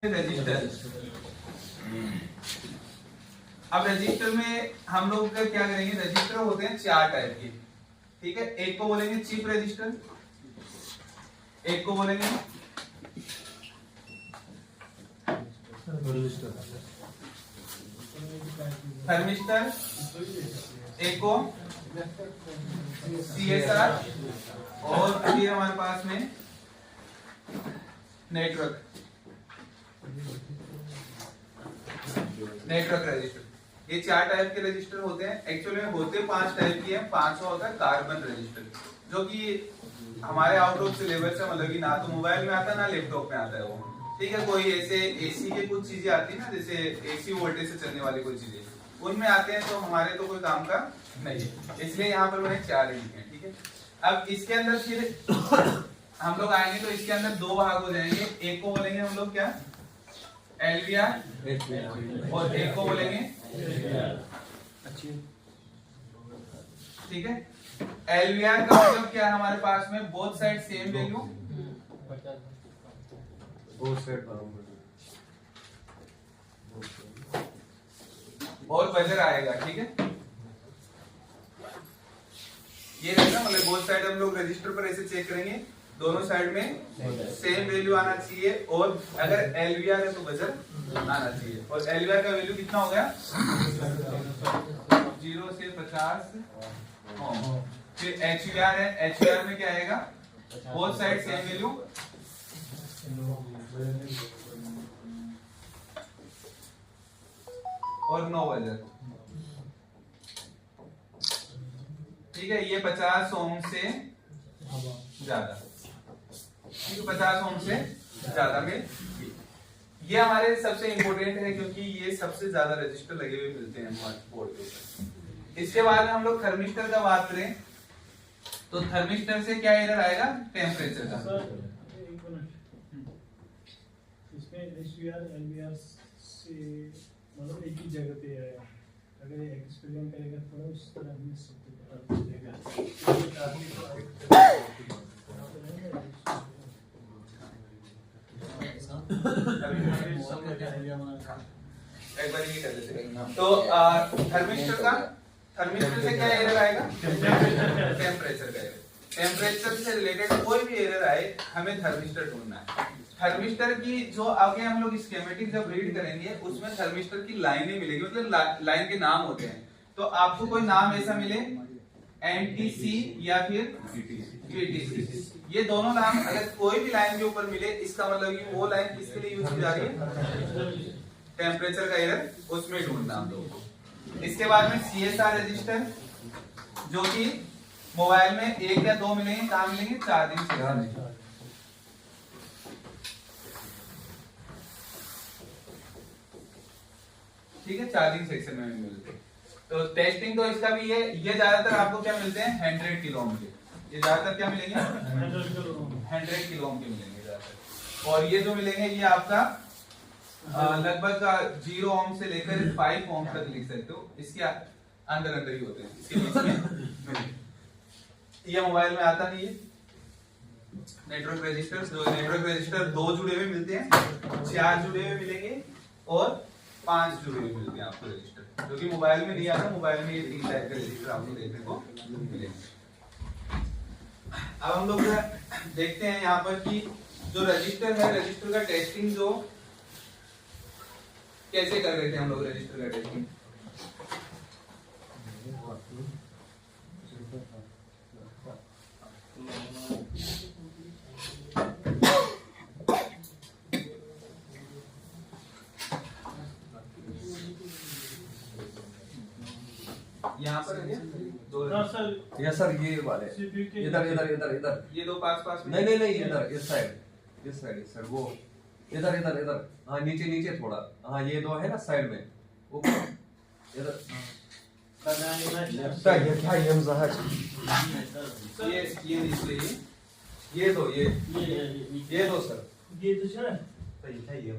Register. अब register में हम लोग क्या करेंगे, रजिस्टर होते हैं चार टाइप के, ठीक है। एक को बोलेंगे चिप रजिस्टर, एक को बोलेंगे थर्मिस्टर, एक को CSR और अभी हमारे पास में नेटवर्क रजिस्टर। ये चार टाइप के रजिस्टर होते हैं। एक्चुअली में होते 5 टाइप की है। 500 होता है कार्बन रजिस्टर, जो कि हमारे आउट ऑफ सिलेबस से मतलब कि ना तो मोबाइल में आता है ना लैपटॉप में आता है वो, ठीक है। कोई ऐसे एसी के कुछ चीजें आती है ना, जैसे एसी वोल्टेज से चलने वाली कोई चीजें उनमें आते हैं, तो हमारे तो कोई काम का नहीं है, इसलिए यहाँ पर मैंने 4 लिखे हैं, ठीक है। अब इसके अंदर फिर हम लोग आएंगे तो इसके अंदर 2 भाग हो जाएंगे। एक को बोलेंगे हम लोग क्या, LVR, और एक को बोलेंगे, ठीक है। LVR का मतलब क्या है, हमारे पास में बोथ साइड सेम वैल्यू, और बजर आएगा, ठीक है। ये रहेगा, मतलब बोथ साइड हम लोग रजिस्टर पर ऐसे चेक करेंगे, दोनों साइड में सेम वैल्यू आना चाहिए, और अगर LVR है तो बजर आना चाहिए। और LVR का वैल्यू कितना हो गया, 0 से 50 ओम। फिर HVR है, HVR में क्या आएगा, बोथ साइड सेम वैल्यू, और 9 बजर, ठीक है। ये 50 ओम से ज्यादा, 50 ओम से ज्यादा में ये हमारे सबसे इंपॉर्टेंट है, क्योंकि ये सबसे ज्यादा रजिस्टर लगे हुए मिलते हैं हमारे बोर्ड के ऊपर। इसके बाद हम लोग थर्मिस्टर का बात करें तो थर्मिस्टर से क्या एरर आएगा, टेम्परेचर का। इसमें HVR LVR से मतलब एक ही जगह पे है, अगर एक्सपेरिमेंट करेगा थोड़ा उस तरह में सब पता चलेगा। एक बार ये कर लेते हैं। तो थर्मिस्टर से क्या एरर आएगा, टेम्परेचर का एरर। टेम्परेचर से रिलेटेड कोई भी एरर आए, हमें थर्मिस्टर ढूंढना है। थर्मिस्टर की जो आगे हम लोग स्कीमेटिक जब रीड करेंगे, उसमें थर्मिस्टर की लाइनें मिलेगी, मतलब लाइन के नाम होते हैं। तो आपको कोई नाम ऐसा मिले NTC या फिर VTC, ये दोनों नाम अगर कोई भी लाइन के ऊपर मिले, इसका मतलब कि वो लाइन किसके लिए यूज की जा रही है, टेम्परेचर का एरर, उसमें ढूंढना हम लोग को। इसके बाद में CSR रजिस्टर, जो कि मोबाइल में 1 या 2 मिलेंगे, कहाँ मिलेंगे, चार्जिंग सेक्शन में, ठीक है। चार्जिंग सेक्शन में मिलते हैं। तो टेस्टिंग तो इसका भी है, ये ज्यादातर आपको क्या मिलते हैं, 100 किलो ओम के, ये ज्यादातर क्या मिलेंगे, 100 किलो ओम के मिलेंगे ज्यादातर। और ये जो मिलेंगे ये आपका लगभग 0 ओम से लेकर 5 ओम तक लिख सकते हो, इसके अंदर अंदर ही होते हैं, इसके बीच में ये मोबाइल में आता नहीं है। नेटवर्क रजिस्टर, जो नेटवर्क रजिस्टर 2 जुड़े हुए मिलते हैं, 4 जुड़े हुए मिलेंगे, और 5 जुड़े हुए मिलते हैं आपको रजिस्टर, जो कि मोबाइल में नहीं आता। मोबाइल में ये 3 टाइप के रजिस्टर आपको देखने को मिलेंगे। अब हम लोग देखते हैं यहाँ पर कि जो रजिस्टर है, रजिस्टर का टेस्टिंग जो कैसे कर रहे थे हम लोग, रजिस्टर का टेस्टिंग। यहाँ पर है यस सर, ये वाले इधर इधर इधर इधर, ये 2 पास में, नहीं नहीं इधर, इस साइड वो इधर इधर इधर, हाँ नीचे नीचे थोड़ा, हाँ ये 2 है ना साइड में, ऊपर इधर। ये क्या, ये मजाक, ये नीचे, ये 2 सर, ये तो है, सही है ये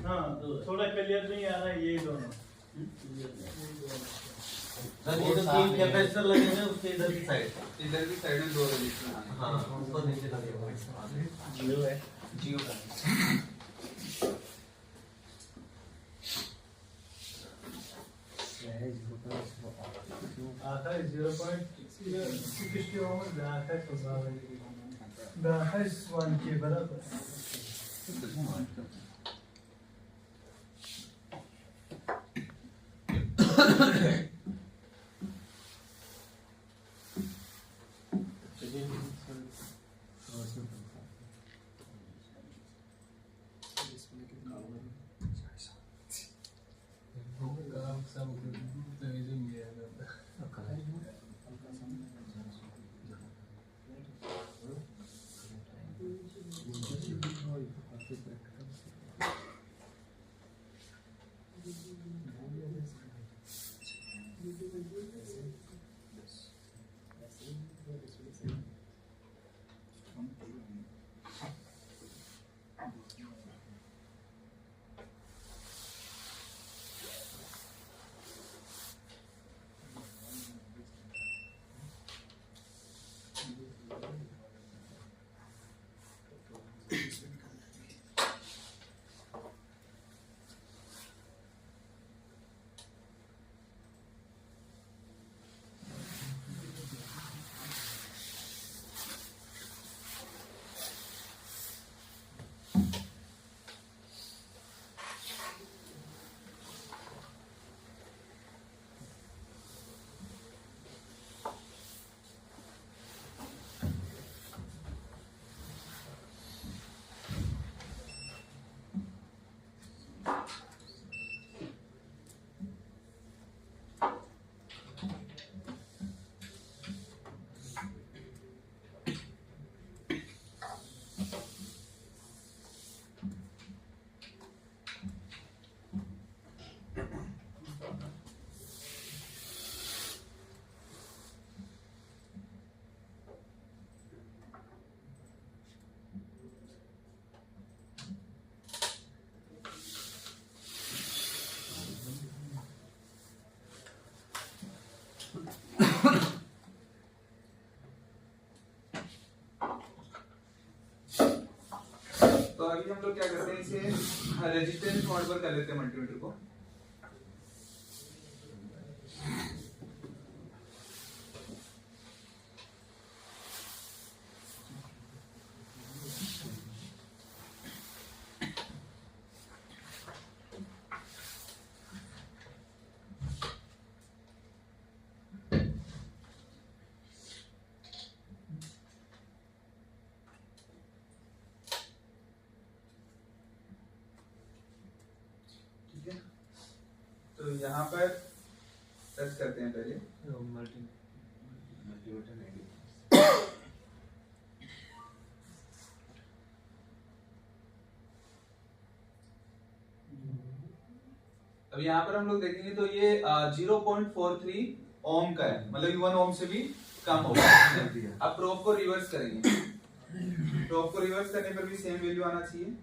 हाँ थोड़ा क्लियर नहीं आ रहा है ये दोनों। सर ये जो 3 कैपेसिटर लगे हुए हैं उसके इधर की साइड, इधर की साइड में 2 रजिस्टर आने हाँ ऊपर नीचे लगे हुए हैं। जियो है जियो का आता है 0.60 ओम आता है तो है 1 के बराबर तो अभी हम लोग क्या करते हैं, इसे रेजिस्टेंस मोड पर कर लेते हैं मल्टीमीटर को। तो यहाँ पर टच करते हैं पहले अब यहाँ पर हम लोग देखेंगे तो ये 0.43 ओम का है, मतलब 1 ओम से भी कम होगा। अब प्रोब को रिवर्स करेंगे, प्रोब को रिवर्स करने पर भी सेम वैल्यू आना चाहिए।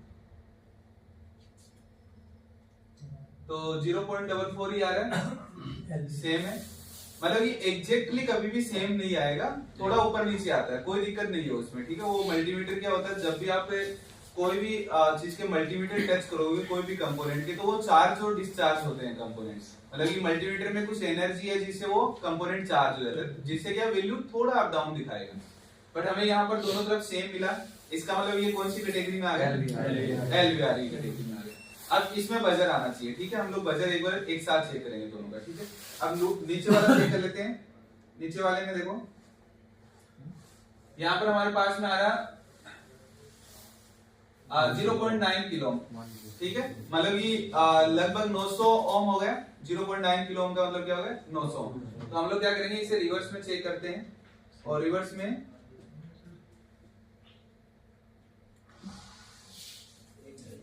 तो 0.44 ही आ रहा है, सेम है, मतलब ये एग्जैक्टली कभी भी सेम नहीं आएगा, थोड़ा ऊपर नीचे आता है, कोई दिक्कत नहीं है उसमें, ठीक है। वो मल्टीमीटर क्या होता है, जब भी आप कोई भी चीज के मल्टीमीटर टच करोगे कोई भी कंपोनेंट के, तो वो चार्ज और डिस्चार्ज होते हैं कंपोनेंट्स, मतलब कि मल्टीमीटर में कुछ एनर्जी है जिससे वो कंपोनेंट चार्ज हो जाता है, जिससे क्या वैल्यू थोड़ा अप डाउन दिखाएगा। बट हमें यहाँ पर दोनों तरफ सेम मिला, इसका मतलब ये कौन सी कैटेगरी में आ गया, एलवीआर कैटेगरी में आ गया। अब इसमें बजर आना चाहिए, ठीक है। हम लोग बजर एक बार एक साथ चेक करेंगे दोनों का, ठीक है। अब नीचे वाला चेक कर लेते हैं। नीचे वाले में देखो यहाँ पर हमारे पास में आ रहा 0.9 किलो ओम, ठीक है, मतलब ये लगभग 900 ओम हो गया। 0.9 किलो ओम का मतलब क्या हो गया, 900 ओम। तो हम लोग क्या करेंगे, इसे रिवर्स में चेक करते हैं, और रिवर्स में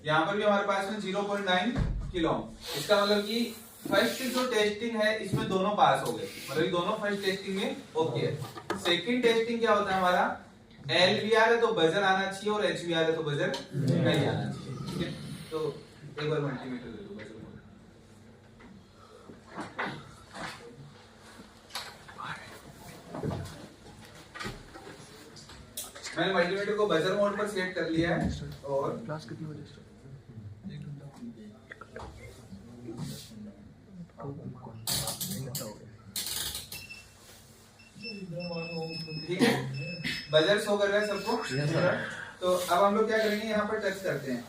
यहाँ पर भी हमारे पास में 0.9 किलो ओम। इसका मतलब कि फर्स्ट जो टेस्टिंग है इसमें दोनों पास हो गए, मतलब दोनों फर्स्ट टेस्टिंग में ओके है। सेकंड टेस्टिंग क्या होता है हमारा, एलवीआर है तो बजर आना चाहिए, और एचवीआर है तो बजर नहीं आना चाहिए, ठीक है। तो एक बार मल्टीमीटर दे दो बजर मोड। मैंने मल्टीमीटर को बजर मोड पर सेट कर लिया है और क्लास कितनी बजे स्टार्ट? ठीक है, बजर शो कर रहा है सबको। Yes, sir. तो अब हम लोग क्या करेंगे, यहाँ पर टच करते हैं,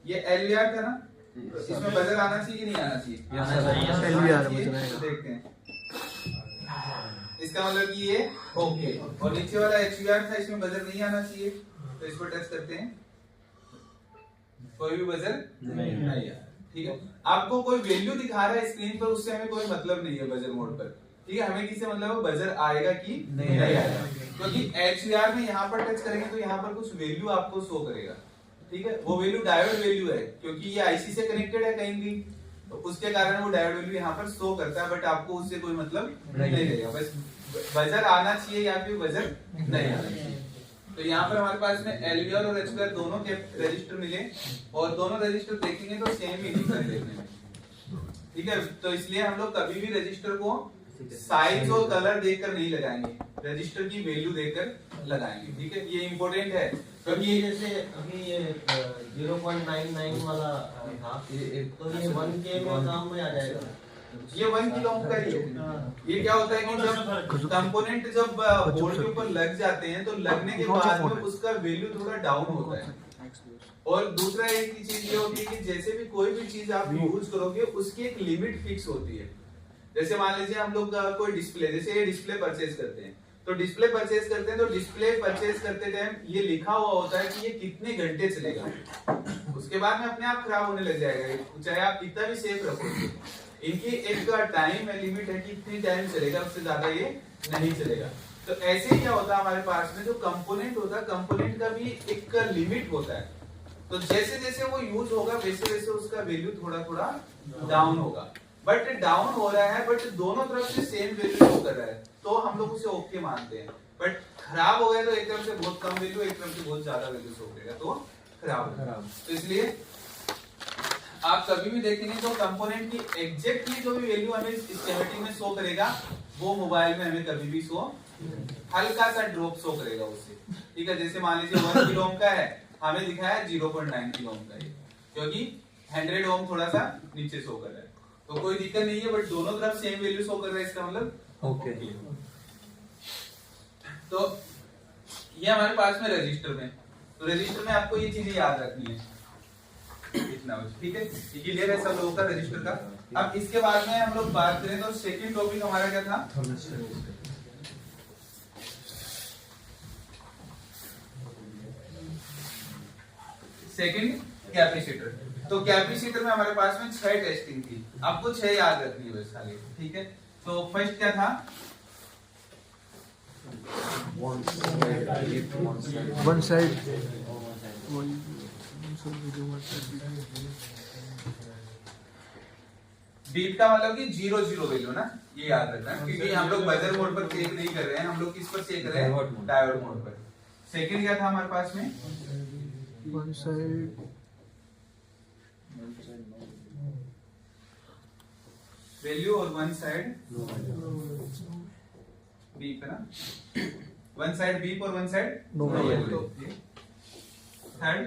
ये LVR था ना, तो इसमें बजर आना चाहिए कि नहीं आना चाहिए? Yes, sir. LVR आना चाहिए, बज रहेगा। तो देखते हैं, इसका मतलब कि ये ओके, और नीचे वाला HVR था, इसमें बजर नहीं आना चाहिए, तो इस पर टच करते हैं, कोई भी बजर नहीं आया। ठीक है, आपको कोई वैल्यू दिखा रहा है स्क्रीन पर, उससे हमें कोई मतलब नहीं है बजर मोड पर। ठीक है, हमें किससे मतलब है, बजर आएगा कि नहीं आएगा, क्योंकि HVR में यहाँ पर टच करेंगे तो यहाँ पर कुछ वैल्यू आपको शो करेगा। ठीक है, वो वैल्यू डायोड वैल्यू है, क्योंकि ये IC से कनेक्टेड है कहीं भी, तो उसके कारण वो डायोड वैल्यू यहाँ पर शो करता है, बट आपको उससे कोई मतलब नहीं रहेगा, बस बजर आना चाहिए या फिर बजर नहीं आना चाहिए। तो यहाँ पर हमारे पास में LVR और HVR दोनों के रजिस्टर मिले, और दोनों रजिस्टर देखेंगे तो सेम ही दिखता है देखने में। ठीक है, तो इसलिए हम लोग कभी भी रजिस्टर को साइज और कलर देखकर नहीं लगाएंगे, रजिस्टर की वैल्यू देखकर लगाएंगे। ठीक है, ये इंपॉर्टेंट है, क्योंकि ये जैसे अभी ये 0.99 वाला था, तो ये 1K में काम में आ जाएगा। ये 1 किलो ओम का ही है। ये क्या होता है कि जब कंपोनेंट जब बोर्ड के ऊपर लग जाते हैं, तो लगने के बाद में उसका वैल्यू थोड़ा डाउन होता है। और दूसरा एक ही चीज ये होती है कि जैसे भी कोई भी चीज आप यूज करोगे, उसकी एक लिमिट फिक्स होती है। जैसे मान लीजिए हम लोग कोई डिस्प्ले, जैसे ये डिस्प्ले परचेज करते हैं, तो डिस्प्ले परचेज करते हैं, तो डिस्प्ले परचेज करते टाइम ये लिखा हुआ होता है कि ये कितने घंटे चलेगा, उसके बाद में अपने आप खराब होने लग जाएगा, चाहे आप कितना भी सेफ रखोगे। इनकी एक टाइम है, लिमिट है कि इतनी टाइम चलेगा, उससे ज्यादा ये नहीं चलेगा। तो ऐसे ही क्या होता है हमारे पास में, जो कंपोनेंट होता है, कंपोनेंट का भी एक लिमिट होता है, तो जैसे जैसे वो यूज होगा वैसे वैसे उसका वैल्यू थोड़ा थोड़ा डाउन होगा। बट डाउन हो रहा है, बट दोनों तरफ से सेम वैल्यू शो कर रहा है, तो हम लोग उसे ओके मानते हैं। बट खराब हो गया तो एक तरफ से बहुत कम वैल्यू, एक तरफ से बहुत ज्यादा वैल्यू शो करेगा, तो खराब होगा। तो इसलिए आप कभी भी देखेंगे तो कंपोनेंट की एग्जैक्टली जो भी वैल्यू हमें स्कीमेटिक में शो करेगा, वो मोबाइल में हमें कभी भी शो, हल्का सा ड्रॉप शो करेगा उससे। ठीक है, जैसे मान लीजिए 1 किलो ओम का है, हमें दिखाया 0.9 किलो ओम का है, क्योंकि 100 ओम थोड़ा सा नीचे शो कर रहा है, तो कोई दिक्कत नहीं है, बट दोनों तरफ सेम वैल्यू शो कर रहा है, इसका मतलब ओके। तो ये हमारे पास में रजिस्टर में, तो रजिस्टर में आपको ये चीजें याद रखनी है, इतना बस। ठीक है, क्लियर है सब लोगों का रजिस्टर का। अब इसके बाद में हम लोग बात करें तो सेकंड टॉपिक हमारा क्या था, सेकंड कैपेसिटर। तो कैपेसिटर में हमारे पास में 6 टेस्टिंग थी, आपको 6 याद रखनी है बस खाली। ठीक है, तो फर्स्ट क्या था, वन साइड बीट का मतलब कि 0 वैल्यू ना, ये याद रखना, क्योंकि हम लोग बजर मोड पर चेक नहीं कर रहे हैं, हम लोग किस पर चेक कर रहे हैं, डायोड मोड पर। सेकंड क्या था हमारे पास में, वन साइड वैल्यू और वन साइड बीप है ना, वन साइड बीप और one side no value. Third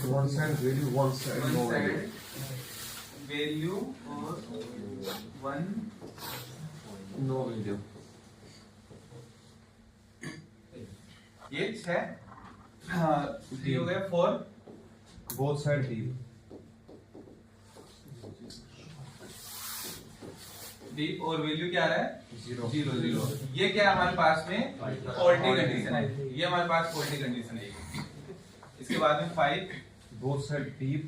One side value, one side one no side value. Value और वन No value. ये 6 हो गया। 4 Both side deep. डीप और value क्या आ रहा है, 0. ये क्या हमारे पास में फॉल्टी कंडीशन है, ये हमारे पास फॉल्टी कंडीशन है। इसके बाद में 5 Both side deep.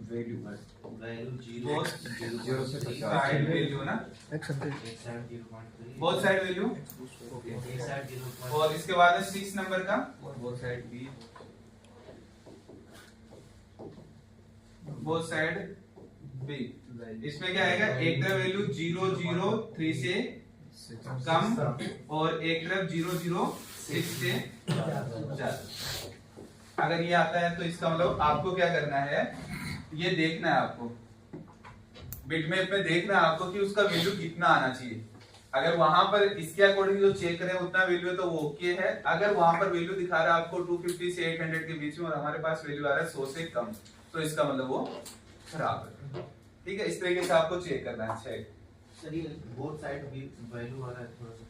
Value. Both 0 से 50. साइड वैल्यू ना, बोथ साइड वैल्यू। और इसके बाद में 6 नंबर का Both side deep. Both side B. इसमें क्या आएगा, एक तरफ वैल्यू 003 से कम और एक तरफ 006 से ज्यादा। अगर ये आता है तो इसका मतलब आपको क्या करना है, ये देखना है आपको, बिटमैप में देखना है आपको कि उसका वैल्यू कितना आना चाहिए। अगर वहां पर इसके अकॉर्डिंग जो चेक करें उतना वैल्यू है तो वो ओके है। अगर वहां पर वैल्यू दिखा रहा है आपको 250 से 800 के बीच में और हमारे पास वैल्यू आ रहा है 100 से कम, तो इसका मतलब वो खराब है। ठीक है, इस तरीके से आपको चेक करना है। चेक सर ये बोथ साइड भी वैल्यू वाला है, थोड़ा सा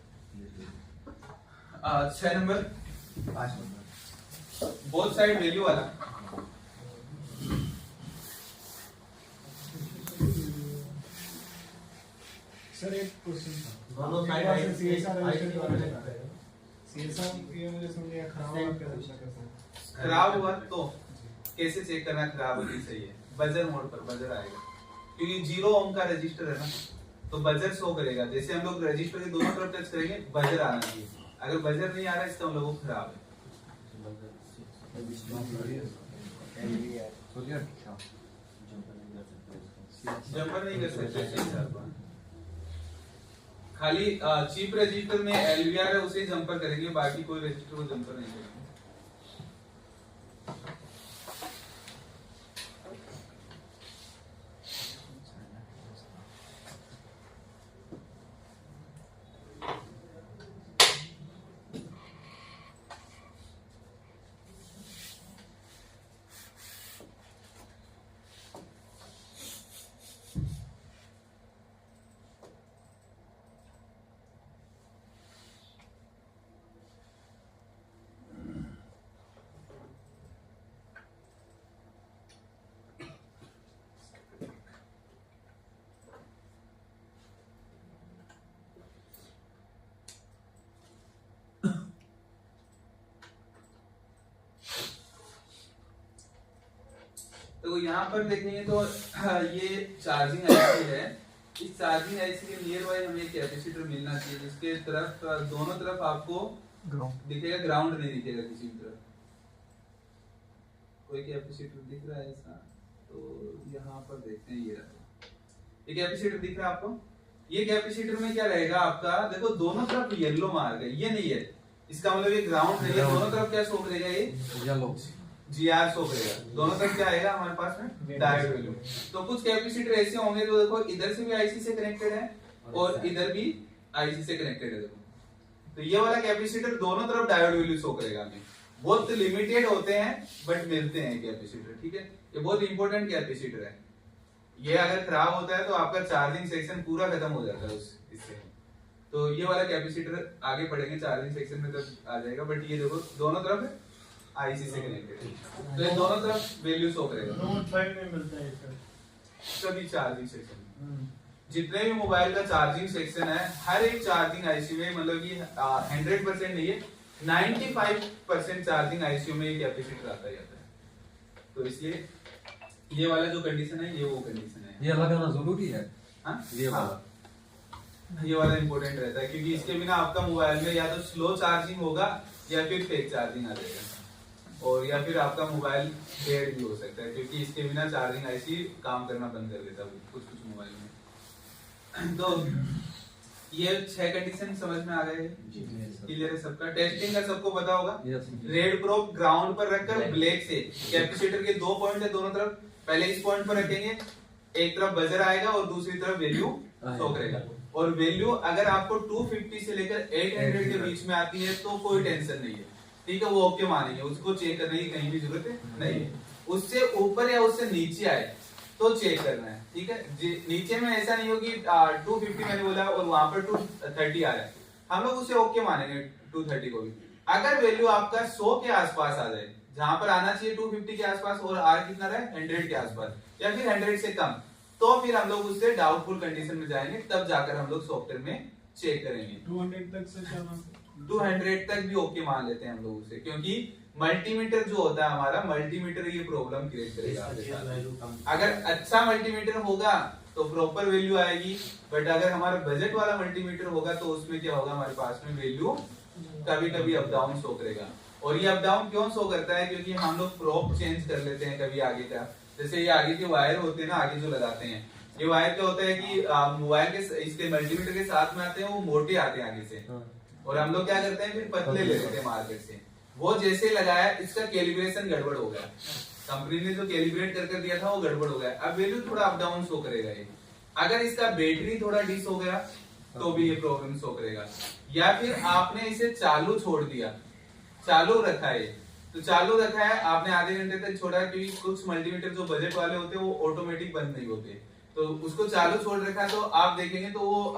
6 number 5 number both side value वाला। सर एक क्वेश्चन था, दोनों साइड सीएसआर आईसी वाले सीएसआर की वजह से मुझे खराब हुआ कैसे चेक करना है? खराब हुआ तो कैसे चेक करना खराब है कि सही है? बजर मोड पर बजर आएगा, क्योंकि 0 ओम का रजिस्टर है ना, तो बजर शो करेगा। जैसे हम लोग रजिस्टर के दोनों तरफ टच करेंगे बजर आना चाहिए। अगर बजर नहीं आ रहा है इसका मतलब वो खराब है। जंपर नहीं कर सकते, खाली चीप रजिस्टर में एलवीआर है उसे जंपर करेंगे, बाकी कोई रजिस्टर को जंपर नहीं करेंगे। तो यहाँ पर देखेंगे तो ये चार्जिंग आईसी है। इस चार्जिंग आईसी के नियर बाय हमें कैपेसिटर मिलना चाहिए, जिसके तरफ दोनों तरफ आपको ग्राउंड दिखेगा, ग्राउंड नहीं दिखेगा किसी भी तरफ। कोई कैपेसिटर दिख रहा है ऐसा? तो यहाँ पर देखते हैं, ये कैपेसिटर दिख रहा है आपको? ये कैपेसिटर में क्या रहेगा आपका? देखो दोनों तरफ येलो मार्क है, ये नहीं है, इसका मतलब ये ग्राउंड नहीं है। दोनों तरफ क्या शो करेगा? ये येलो जीआर शो करेगा। दोनों तरफ क्या आएगा हमारे पास में? Diode value. तो कुछ कैपेसिटर ऐसे होंगे तो देखो इधर से भी आईसी से कनेक्टेड है और इधर भी आईसी से कनेक्टेड है। देखो तो ये वाला कैपेसिटर दोनों तरफ डायोड वैल्यू शो करेगा। हमें बहुत लिमिटेड होते हैं बट मिलते हैं कैपेसिटर। ठीक है, ये बहुत इंपॉर्टेंट कैपेसिटर है। ये अगर खराब होता है तो आपका चार्जिंग सेक्शन पूरा खत्म हो जाता है इससे। तो ये वाला कैपेसिटर आगे पढ़ेंगे चार्जिंग सेक्शन में तब आ जाएगा। बट ये देखो दोनों तरफ आईसी से कनेक्टेड है, तो ये दोनों तरफ वैल्यू शो करेगा। नोट 5 में मिलता है सर सभी चार्जिंग सेक्शन, जितने भी मोबाइल का चार्जिंग सेक्शन है, हर एक चार्जिंग आईसी में, मतलब कि 100% नहीं है, 95% चार्जिंग आईसी में ये कैपेसिटर आता ही आता है। तो इसलिए ये वाला जो कंडीशन है ये वो कंडीशन है। ये लगाना जरूरी है। हाँ ये वाला ये वाला इंपॉर्टेंट रहता है, क्योंकि इसके बिना आपका मोबाइल में या तो स्लो चार्जिंग होगा या फिर फेक चार्जिंग आ जाएगा, और या फिर आपका मोबाइल डेड भी हो सकता है, क्योंकि इसके बिना चार्जिंग आईसी काम करना बंद कर देता है कुछ मोबाइल में। तो ये 6 कंडीशन समझ में आ गए? क्लियर है सबका? टेस्टिंग का सबको पता होगा। रेड प्रोब ग्राउंड पर रखकर ब्लैक से कैपेसिटर के 2 पॉइंट है दोनों तरफ, पहले इस पॉइंट पर रखेंगे, एक तरफ बजर आएगा और दूसरी तरफ वैल्यू शो करेगा। और वैल्यू अगर आपको 250 से लेकर 800 के बीच में आती है तो कोई टेंशन नहीं है। ठीक है, वो ओके मानेंगे, उसको चेक करने की कहीं भी जरूरत नहीं है। उससे ऊपर या उससे नीचे आए तो चेक करना है। ठीक है, नीचे में ऐसा नहीं हो कि 250 मैंने बोला और वहां पर 230 आ रहा है, हम लोग उसे ओके मानेंगे 230 को भी। अगर वैल्यू आपका 100 के आसपास आ जाए, जहां पर आना चाहिए 250 के आसपास और आर कितना रहे 100 के आसपास या फिर 100 से कम, तो फिर हम लोग उससे डाउटफुल कंडीशन में जाएंगे, तब जाकर हम लोग सॉफ्टवेयर में चेक करेंगे। 200 तक से क्या 200 तक भी ओके मान लेते हैं हम लोग उसे, क्योंकि मल्टीमीटर जो होता है हमारा, मल्टीमीटर ये प्रॉब्लम क्रिएट करेगा। अगर अच्छा मल्टीमीटर होगा तो प्रॉपर वैल्यू आएगी, बट अगर हमारा बजट वाला मल्टीमीटर होगा तो उसमें क्या होगा, हमारे पास में वैल्यू कभी कभी अप डाउन शो करेगा। और ये अप डाउन क्यों शो करता है? क्योंकि हम लोग प्रोब चेंज कर लेते हैं कभी आगे का। जैसे ये आगे के वायर होते हैं ना, आगे जो लगाते हैं, ये वायर क्या होता है कि मोबाइल के इसके मल्टीमीटर के साथ में आते हैं, वो मोटे आते हैं आगे से, और हम लोग क्या करते हैं फिर पतले ले लेते हैं मार्केट से। वो जैसे लगाया, इसका कैलिब्रेशन गड़बड़ हो गया, कंपनी ने जो कैलिब्रेट कर दिया था वो गड़बड़ हो गया, अब वैल्यू थोड़ा अप डाउन शो करेगा ये। अगर इसका बैटरी थोड़ा डिस हो गया तो भी ये प्रॉब्लम शो करेगा। या फिर आपने इसे चालू छोड़ दिया, चालू रखा है, तो चालू रखा है आपने आधे घंटे तक छोड़ा, क्योंकि कुछ मल्टीमीटर जो बजट वाले होते हैं वो ऑटोमेटिक बंद नहीं होते, तो उसको चालू छोड़ रखा है, तो आप देखेंगे तो वो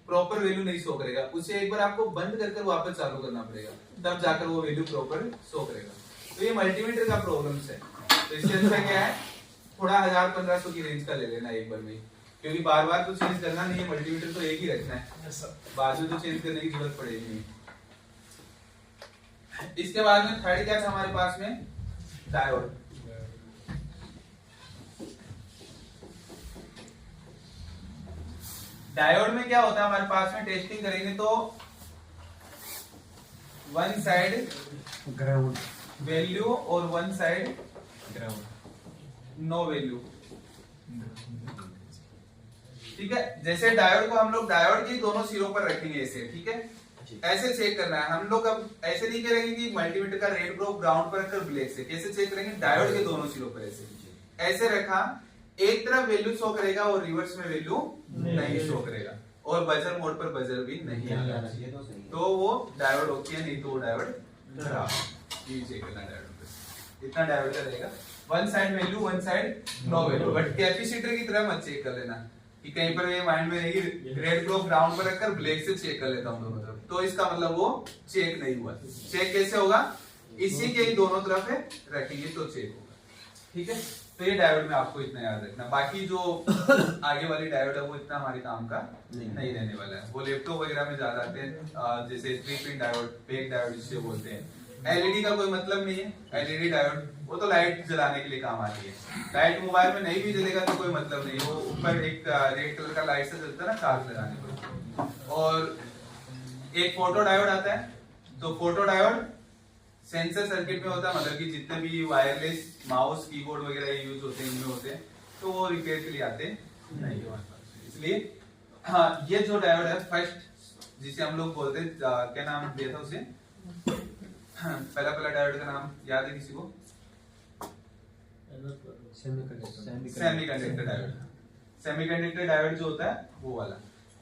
प्रॉपर वैल्यू नहीं शो करेगा। उसे एक बार आपको बंद कर वापस चालू करना पड़ेगा, तब जाकर वो वैल्यू प्रॉपर शो करेगा। तो ये मल्टीमीटर का प्रॉब्लम्स है। तो इससे अच्छा क्या है, थोड़ा 1000-1500 की रेंज का ले लेना एक बार में, क्योंकि बार बार तो चेंज करना नहीं है, मल्टीमीटर तो एक ही रखना है, बाद में तो चेंज करने की जरूरत पड़ेगी नहीं। इसके बाद में थर्ड क्या था हमारे पास में, डायोड। डायोड में क्या होता है हमारे पास में, टेस्टिंग करेंगे तो वन साइड ग्राउंड वैल्यू और one side ground no value. ठीक है, जैसे डायोड को हम लोग डायोड के दोनों सिरों पर रखेंगे ऐसे, ठीक है, ऐसे चेक करना है हम लोग। अब ऐसे नहीं करेंगे कि मल्टीमीटर का रेड प्रोब ग्राउंड पर रखकर ब्लैक से, कैसे चेक करेंगे, डायोड के दोनों सिरों पर ऐसे रखा, एक तरफ वैल्यू शो करेगा और रिवर्स में वैल्यू नहीं शो करेगा, और बजर मोड पर बजर भी नहीं आएगा, तो वो डायोड ओके है, नहीं तो वो डायोड खराब। ये चेक करना डायोड पे, इतना डायोड का रहेगा, one side value one side no value. But capacitor की तरह मत चेक कर लेना कि कहीं पर ये माइंड में रहेगी रेड ग्लोब ग्राउंड पर रखकर ब्लैक से चेक कर लेता हूं दोनों तरफ, तो इसका मतलब वो चेक नहीं हुआ। चेक कैसे होगा, इसी के ही दोनों तरफ है रखेंगे तो चेक होगा। ठीक है, तो ये डायोड में आपको इतना याद रखना, बाकी जो आगे वाली डायोड है वो इतना हमारे काम का नहीं रहने वाला है, वो लैपटॉप वगैरह में ज्यादा आते हैं, जैसे 3 पिन डायोड, बैक डायोड जिसे बोलते हैं। एलईडी का कोई मतलब नहीं है, एलईडी डायोड वो तो लाइट जलाने के लिए काम आती है, लाइट मोबाइल में नहीं भी जलेगा तो कोई मतलब नहीं, वो ऊपर एक रेड कलर का लाइट से जलता है ना चार्ज लगाने पर। और एक फोटो डायोड आता है, तो फोटो डायोड सेंसर सर्किट में होता है, मतलब कि जितने भी वायरलेस माउस कीबोर्ड वगैरह यूज होते हैं इनमें होते हैं, तो वो रिपेयर के लिए आते नहीं है, इसलिए हाँ ये जो डायोड है फर्स्ट जिसे हम लोग बोलते हैं, क्या नाम दिया था उसे, पहला डायोड का नाम याद है किसी को, सेमीकंडक्टर डायोड। सेमीकंडक्टर डायोड जो होता है वो वाला,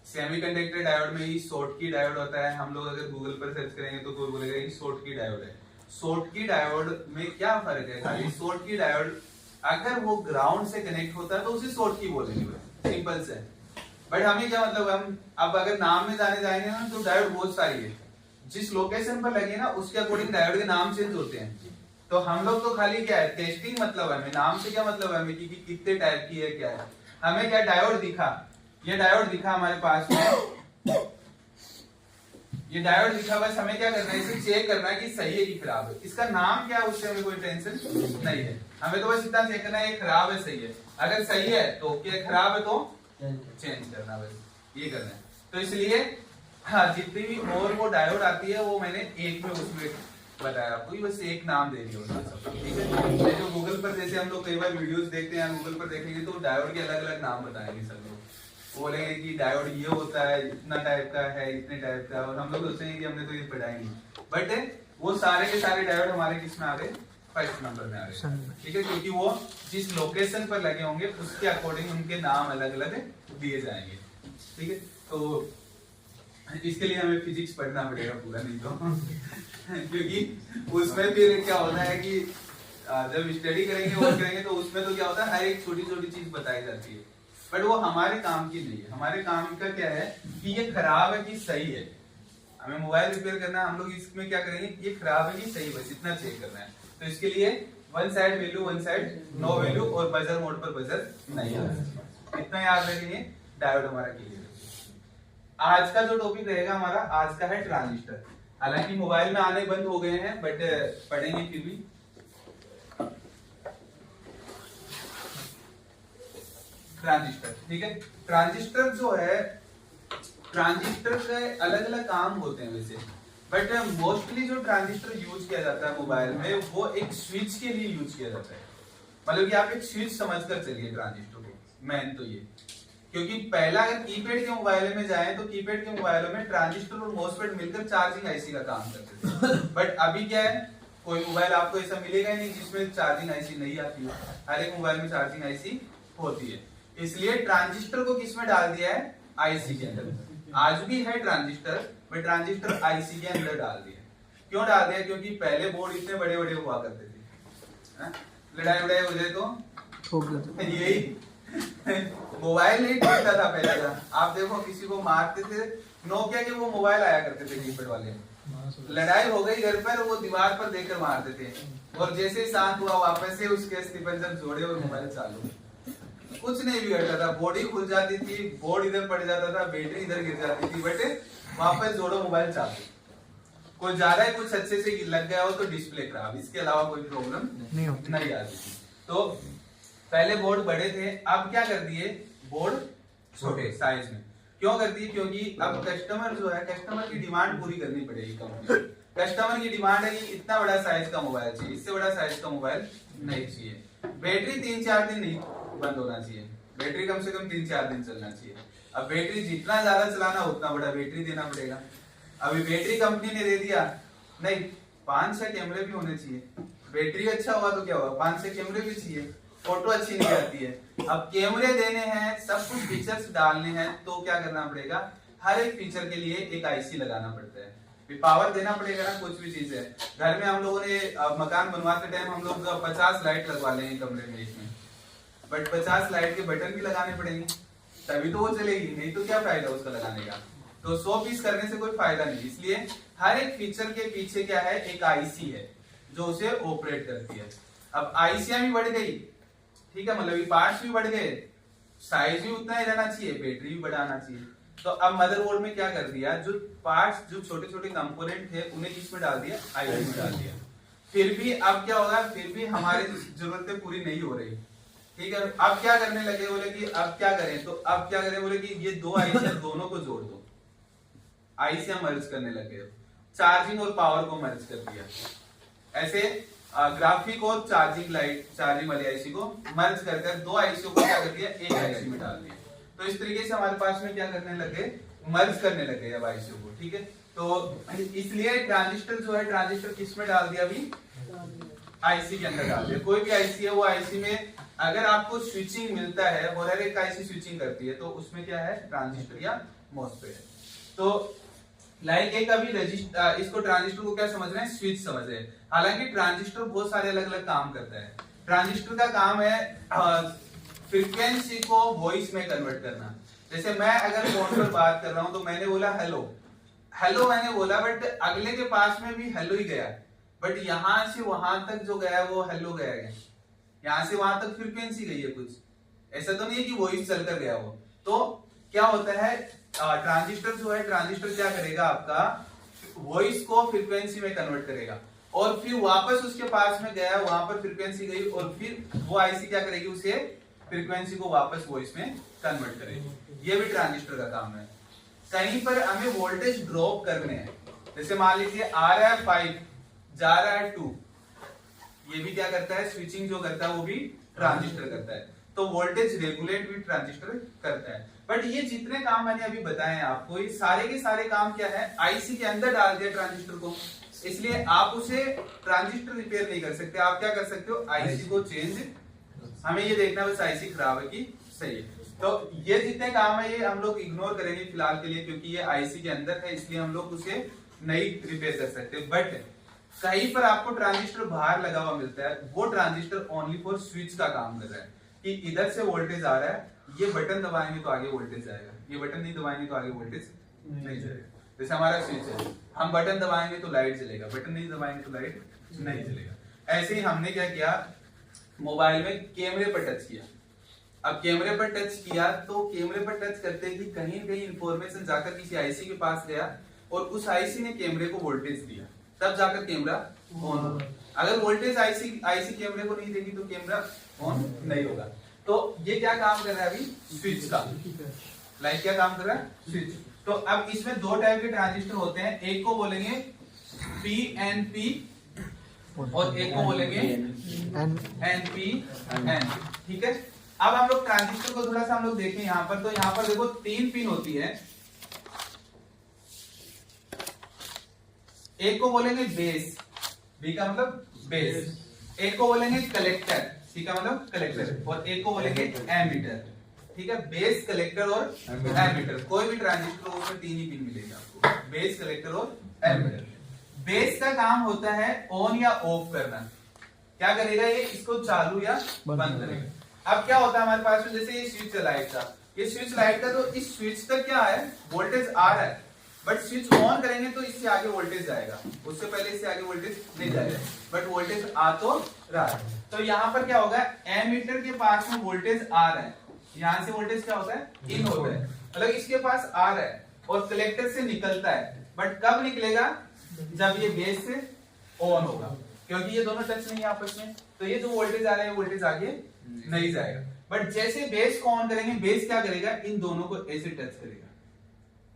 सेमीकंडक्टर डायोड में ही शॉर्ट की डायोड होता है। हम लोग अगर गूगल पर सर्च करेंगे तो कोई बोलेगा कि शॉर्ट की डायोड है। शॉर्ट की डायोड में क्या फर्क है, खाली शॉर्ट की डायोड अगर वो ग्राउंड से कनेक्ट होता है तो उसे शॉर्ट की बोलेंगे, सिंपल से। बट हमें क्या मतलब, हम अब अगर नाम में जाने जाएंगे ना तो डायोड बहुत सारी है, जिस लोकेशन पर लगे ना उसके अकॉर्डिंग डायोड के नाम चेंज होते हैं। तो हम लोग तो खाली क्या है, टेस्टिंग मतलब है हमें, नाम से क्या मतलब है हमें कि कितने टाइप की है क्या है, हमें क्या डायोड दिखा, ये डायोड दिखा हमारे पास में, ये डायोड दिखा, बस हमें क्या करना है, इसे चेक करना है कि सही है कि खराब है। इसका नाम क्या है उससे हमें कोई टेंशन नहीं है, हमें तो बस इतना चेक करना है ये खराब है सही है, अगर सही है तो ओके, खराब है तो चेंज करना, बस ये करना है। तो इसलिए हाँ जितनी भी और वो डायोड आती है वो मैंने एक में उसमें बताया आपको, बस एक नाम दे दिया उसका सब, ठीक है। जो गूगल पर जैसे हम लोग कई बार वीडियोस देखते हैं, गूगल पर देखेंगे तो डायोड के अलग अलग नाम बताएंगे सब लोग, बोलेंगे कि डायोड ये होता है, इतना टाइप का है, इतने टाइप का, और हम लोग सोचते हैं कि हमने तो ये पढ़ा ही नहीं, बट वो सारे के सारे डायोड हमारे किस में आ गए, फर्स्ट नंबर में आ गए, ठीक है, क्योंकि वो जिस लोकेशन पर लगे होंगे उसके अकॉर्डिंग उनके नाम अलग अलग दिए जाएंगे, ठीक है। तो इसके लिए हमें फिजिक्स पढ़ना पड़ेगा पूरा, नहीं तो क्योंकि उसमें फिर क्या होता है कि जब स्टडी करेंगे और करेंगे तो उसमें तो क्या होता है, हर एक छोटी छोटी चीज बताई जाती है, बट वो हमारे काम की नहीं है। हमारे काम का क्या है कि ये खराब है कि सही है, हमें मोबाइल रिपेयर करना है, हम लोग इसमें क्या करेंगे, ये खराब है कि सही, बस इतना चेक करना है। तो इसके लिए one side value one side no value, और बजर मोड पर बजर नहीं आना, इतना याद रखेंगे, डायोड हमारा क्लियर है। आज का जो टॉपिक रहेगा हमारा, आज का है ट्रांजिस्टर। हालांकि मोबाइल में आने बंद हो गए हैं, बट पढ़ेंगे फिर भी। ट्रांजिस्टर, ठीक है। ट्रांजिस्टर जो है, ट्रांजिस्टर के अलग अलग काम होते हैं वैसे, बट मोस्टली जो ट्रांजिस्टर यूज किया जाता है मोबाइल में वो एक स्विच के लिए यूज किया जाता है, मतलब कि आप एक स्विच समझकर चलिए ट्रांजिस्टर को, मेन तो ये। क्योंकि पहला अगर कीपैड के मोबाइल में जाए तो कीपैड के मोबाइलों में ट्रांजिस्टर और मॉसफेट मिलकर चार्जिंग आईसी का काम करते थे, बट अभी क्या है, कोई मोबाइल आपको ऐसा मिलेगा ही नहीं जिसमें चार्जिंग आईसी नहीं आती हो, हर एक मोबाइल में चार्जिंग आईसी होती है। इसलिए ट्रांजिस्टर को किसमें डाल दिया है, आईसी के अंदर। आज भी है ट्रांजिस्टर, बट ट्रांजिस्टर आईसी के अंदर डाल दिया। क्यों डाल दिया? क्योंकि पहले बोर्ड इतने बड़े बड़े हुआ करते थे, हाँ? लड़ाई वड़ाई हो जाए तो ठोक देते। यही मोबाइल नहीं टूटता था पहले का। आप देखो किसी को मारते थे, नोकिया के वो मोबाइल आया करते थे कीपैड वाले, लड़ाई हो गई घर पर, वो दीवार पर देकर मारते थे, और जैसे ही शांत हुआ वापस से उसके स्टीफन जोड़े और मोबाइल चालू। कुछ नहीं बिगड़ता था, बॉडी खुल जाती थी, बोर्ड इधर पड़ जाता था, बैटरी इधर गिर जाती थी, बट वापस जोड़ो मोबाइल चालू। कोई ज्यादा ही कुछ अच्छे से लग गया हो तो डिस्प्ले खराब, इसके अलावा कोई प्रॉब्लम नहीं होती। नहीं आती थी। तो पहले बोर्ड बड़े थे, अब क्या कर दिए, बोर्ड छोटे साइज में। क्यों कर दिए? क्योंकि अब कस्टमर जो है, कस्टमर की डिमांड पूरी करनी पड़ेगी कंपनी। कस्टमर की डिमांड है कि इतना बड़ा साइज का मोबाइल चाहिए, इससे बड़ा साइज का मोबाइल नहीं चाहिए। बैटरी 3-4 दिन नहीं बंद होना चाहिए, बैटरी कम से कम 3-4 दिन चलना चाहिए। अब बैटरी जितना ज्यादा चलाना उतना बड़ा बैटरी देना पड़ेगा। अभी बैटरी कंपनी ने दे दिया, नहीं 5-6 कैमरे भी होने चाहिए। बैटरी अच्छा हुआ तो क्या हुआ, 5-6 कैमरे भी चाहिए, फोटो अच्छी नहीं आती है। अब कैमरे देने हैं, सब कुछ फीचर्स डालने हैं, तो क्या करना पड़ेगा, हर एक फीचर के लिए एक आईसी लगाना पड़ता है, पावर देना पड़ेगा ना। कुछ भी चीज है, घर में हम लोगों ने मकान बनवाते टाइम हम लोग 50 लाइट लगवा लेंगे कमरे में इसमें, बट 50 लाइट के बटन भी लगाने पड़ेंगे, तभी तो वो चलेगी, नहीं तो क्या फायदा उसका लगाने का। तो 100 पीस करने से कोई फायदा नहीं। इसलिए हर एक फीचर के पीछे क्या है, एक आईसी है जो उसे ऑपरेट करती है। अब आईसियां भी बढ़ गई, ठीक है, मतलब पार्ट्स भी बढ़ गए, साइज भी उतना ही रहना चाहिए, बैटरी भी बढ़ाना चाहिए। तो अब मदरबोर्ड में क्या कर दिया, जो पार्ट्स, जो छोटे छोटे कंपोनेंट थे, उन्हें किसमें डाल दिया, आईसी में डाल दिया। फिर भी अब क्या होगा, फिर भी हमारी जरूरतें पूरी नहीं हो रही, ठीक है। अब क्या करने लगे, बोले कि अब क्या करें, तो अब क्या करें, बोले कि ये 2 आईसी दोनों को जोड़ दो। आईसियां मर्ज करने लगे, चार्जिंग और पावर को मर्ज कर दिया। ऐसे ग्राफिक और चार्जिंग लाइट, चार्जिंग वाली आईसी को मर्ज कर 2 आईसी को क्या कर दिया, एक आईसी में डाल दिया। तो इस तरीके से हमारे पास में क्या करने लगे, मर्ज करने लगे अब आईसी को, ठीक है। तो इसलिए ट्रांजिस्टर जो है, ट्रांजिस्टर किस में डाल दिया, अभी आईसी के अंदर डाल दिया। कोई भी आईसी है, वो आईसी में अगर आपको स्विचिंग मिलता है, और हर एक आईसी स्विचिंग करती है, तो उसमें क्या है, ट्रांजिस्टर या मॉसफेट है। तो लाइक एक अभी रजिस्टर, इसको ट्रांजिस्टर को क्या समझ रहे हैं, स्विच समझ रहे हैं। हालांकि ट्रांजिस्टर बहुत सारे अलग अलग काम करता है। ट्रांजिस्टर का काम है फ्रीक्वेंसी को वॉइस में कन्वर्ट करना। जैसे मैं अगर फोन पर बात कर रहा हूं, तो मैंने बोला हेलो, हेलो मैंने बोला, बट अगले के पास में भी हेलो ही गया, बट यहां से वहां तक जो गया वो हेलो गया, यहां से वहां तक फ्रीक्वेंसी गई है कुछ, ऐसा तो नहीं है कि वॉइस चलकर गया वो। तो क्या होता है, ट्रांजिस्टर जो है, ट्रांजिस्टर क्या करेगा, आपका वॉइस को फ्रीक्वेंसी में कन्वर्ट करेगा, और फिर वापस उसके पास में गया, वहां पर फ्रीक्वेंसी गई, और फिर वो आईसी क्या करेगी, उसे फ्रीक्वेंसी को वापस वॉइस में कन्वर्ट करेगी। ये भी ट्रांजिस्टर का काम है। कहीं पर हमें वोल्टेज ड्रॉप करने हैं, जैसे मान लीजिए आ रहा है 5, जा रहा है 2, ये भी क्या करता है, स्विचिंग जो करता है वो भी ट्रांजिस्टर करता है। तो वोल्टेज रेगुलेट भी ट्रांजिस्टर करता है। बट ये जितने काम मैंने अभी बताए हैं आपको, ये सारे के सारे काम क्या है, आईसी के अंदर डाल दिया ट्रांजिस्टर को, इसलिए आप उसे ट्रांजिस्टर रिपेयर नहीं कर सकते। आप क्या कर सकते हो, आईसी को चेंज, हमें ये देखना बस आईसी खराब है कि सही है। तो ये जितने काम है ये हम लोग इग्नोर करेंगे फिलहाल के लिए, क्योंकि ये आईसी के अंदर है, इसलिए हम लोग उसे नहीं रिपेयर कर सकते। बट कहीं पर आपको ट्रांजिस्टर बाहर लगा हुआ मिलता है, वो ट्रांजिस्टर ओनली फॉर स्विच का काम कर रहा है, कि इधर से वोल्टेज आ रहा है, ये बटन दबाएंगे तो आगे वोल्टेज जाएगा, ये बटन नहीं दबाएंगे तो आगे वोल्टेज नहीं जाएगा। जैसे हमारा स्विच है, हम बटन दबाएंगे तो लाइट जलेगा, बटन नहीं दबाएंगे तो लाइट नहीं जलेगा। ऐसे ही हमने क्या किया, मोबाइल में कैमरे पर टच किया। अब कैमरे पर टच किया, तो कैमरे पर टच करते ही कहीं न कहीं इंफॉर्मेशन जाकर किसी आईसी के पास गया, और उस आईसी ने कैमरे को वोल्टेज दिया, तब जाकर कैमरा ऑन होगा। अगर वोल्टेज आईसी कैमरे को नहीं देगी तो कैमरा ऑन नहीं होगा। तो ये क्या काम कर रहा है अभी, स्विच का, लाइक क्या काम कर रहा है, स्विच। तो अब इसमें 2 टाइप के ट्रांजिस्टर होते हैं, एक को बोलेंगे पीएनपी और एक को बोलेंगे एनपीएन, ठीक है। अब हम लोग ट्रांजिस्टर को थोड़ा सा हम लोग देखें यहाँ पर, तो यहाँ पर देखो 3 पिन होती है, एक को बोलेंगे बेस, बी का मतलब बेस, एक को बोलेंगे कलेक्टर, सी का मतलब कलेक्टर, और एक को बोलेंगे एमीटर, ठीक है, बेस, कलेक्टर और एमिटर। कोई भी ट्रांजिस्टर हो उसमें 3 ही पिन मिलेगी आपको, बेस, कलेक्टर और एमिटर। बेस का काम होता है ऑन या ऑफ करना। क्या करेगा ये, इसको चालू या बंद करेगा। अब क्या होता है हमारे पास में, जैसे ये स्विच है लाइट का, ये स्विच लाइट का, तो इस स्विच तक क्या है, वोल्टेज आ रहा है, बट स्विच ऑन करेंगे तो इससे आगे वोल्टेज जाएगा, उससे पहले इससे आगे वोल्टेज नहीं जाएगा, बट वोल्टेज आ तो रहा है। तो यहाँ पर क्या होगा, एमीटर के पास में वोल्टेज आ रहा है, यहाँ से वोल्टेज क्या होता है, इन होता है, मतलब इसके पास आ रहा है, और कलेक्टर से निकलता है, बट कब निकलेगा, जब ये बेस से ऑन होगा, क्योंकि ये दोनों टच नहीं है आपस में, तो ये जो वोल्टेज आ रहा है वोल्टेज आगे नहीं जाएगा। बट जैसे बेस को ऑन करेंगे, बेस क्या करेगा, इन दोनों को ऐसे टच करेगा,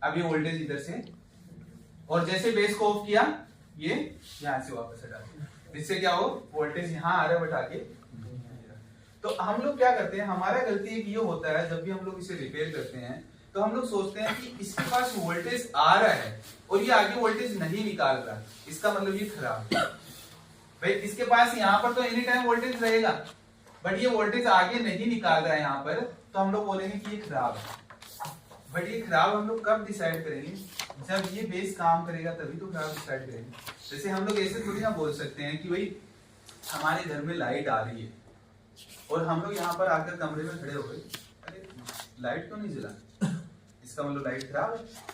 अब ये वोल्टेज इधर से, और जैसे बेस को ऑफ किया, ये यहां से वापस हटा दिया, जिससे क्या हो, वोल्टेज यहां आ रहा है बट आगे। तो हम लोग क्या करते हैं, हमारा गलती एक ये होता है, जब भी हम लोग इसे रिपेयर करते हैं तो हम लोग सोचते हैं कि इसके पास वोल्टेज आ रहा है और ये आगे वोल्टेज नहीं निकाल रहा, इसका मतलब ये खराब है। भाई इसके पास यहाँ पर तो एनी टाइम वोल्टेज रहेगा, बट ये वोल्टेज आगे नहीं निकाल रहा है यहाँ पर, तो हम लोग बोलेंगे कि ये खराब है। बट ये खराब हम लोग कब डिसाइड करेंगे, जब ये बेस काम करेगा तभी तो खराब डिसाइड करेंगे। जैसे हम लोग ऐसे थोड़ी ना बोल सकते हैं कि भाई हमारे घर में लाइट आ रही है और हम लोग यहाँ पर आकर कमरे में खड़े हो गए, अरे लाइट तो नहीं जला, इसका मतलब लाइट खराब है।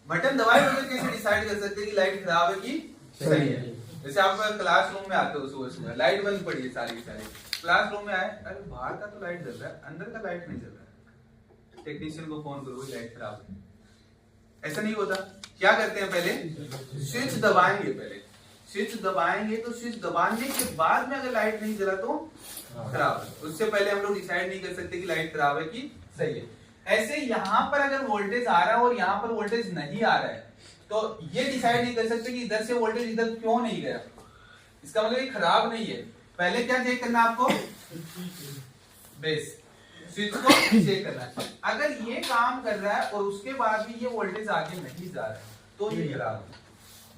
बटन दबाए बगैर कैसे डिसाइड कर सकते हैं कि लाइट खराब है कि सही है। जैसे आप क्लासरूम में आते हो सुबह सुबह, लाइट बंद पड़ी है सारी की सारी, क्लासरूम में आए, अरे बाहर का तो लाइट जल रहा है, अंदर का लाइट नहीं जल रहा है, टेक्नीशियन को फोन करो, लाइट खराब है। ऐसा नहीं होता, क्या करते हैं, पहले स्विच दबाएंगे, पहले स्विच दबाएंगे, तो स्विच दबाने के बाद में अगर लाइट नहीं जला तो खराब है, उससे पहले हम लोग डिसाइड नहीं कर सकते कि लाइट खराब है कि सही है। ऐसे यहाँ पर अगर वोल्टेज आ रहा है और यहाँ पर वोल्टेज नहीं आ रहा है, तो ये डिसाइड नहीं कर सकते कि इधर से वोल्टेज इधर क्यों नहीं गया, इसका मतलब ये खराब नहीं है। पहले क्या चेक करना आपको, बेस, स्विच को चेक करना है। अगर ये काम कर रहा है और उसके बाद भी ये वोल्टेज आगे नहीं जा रहा है तो ये खराब है।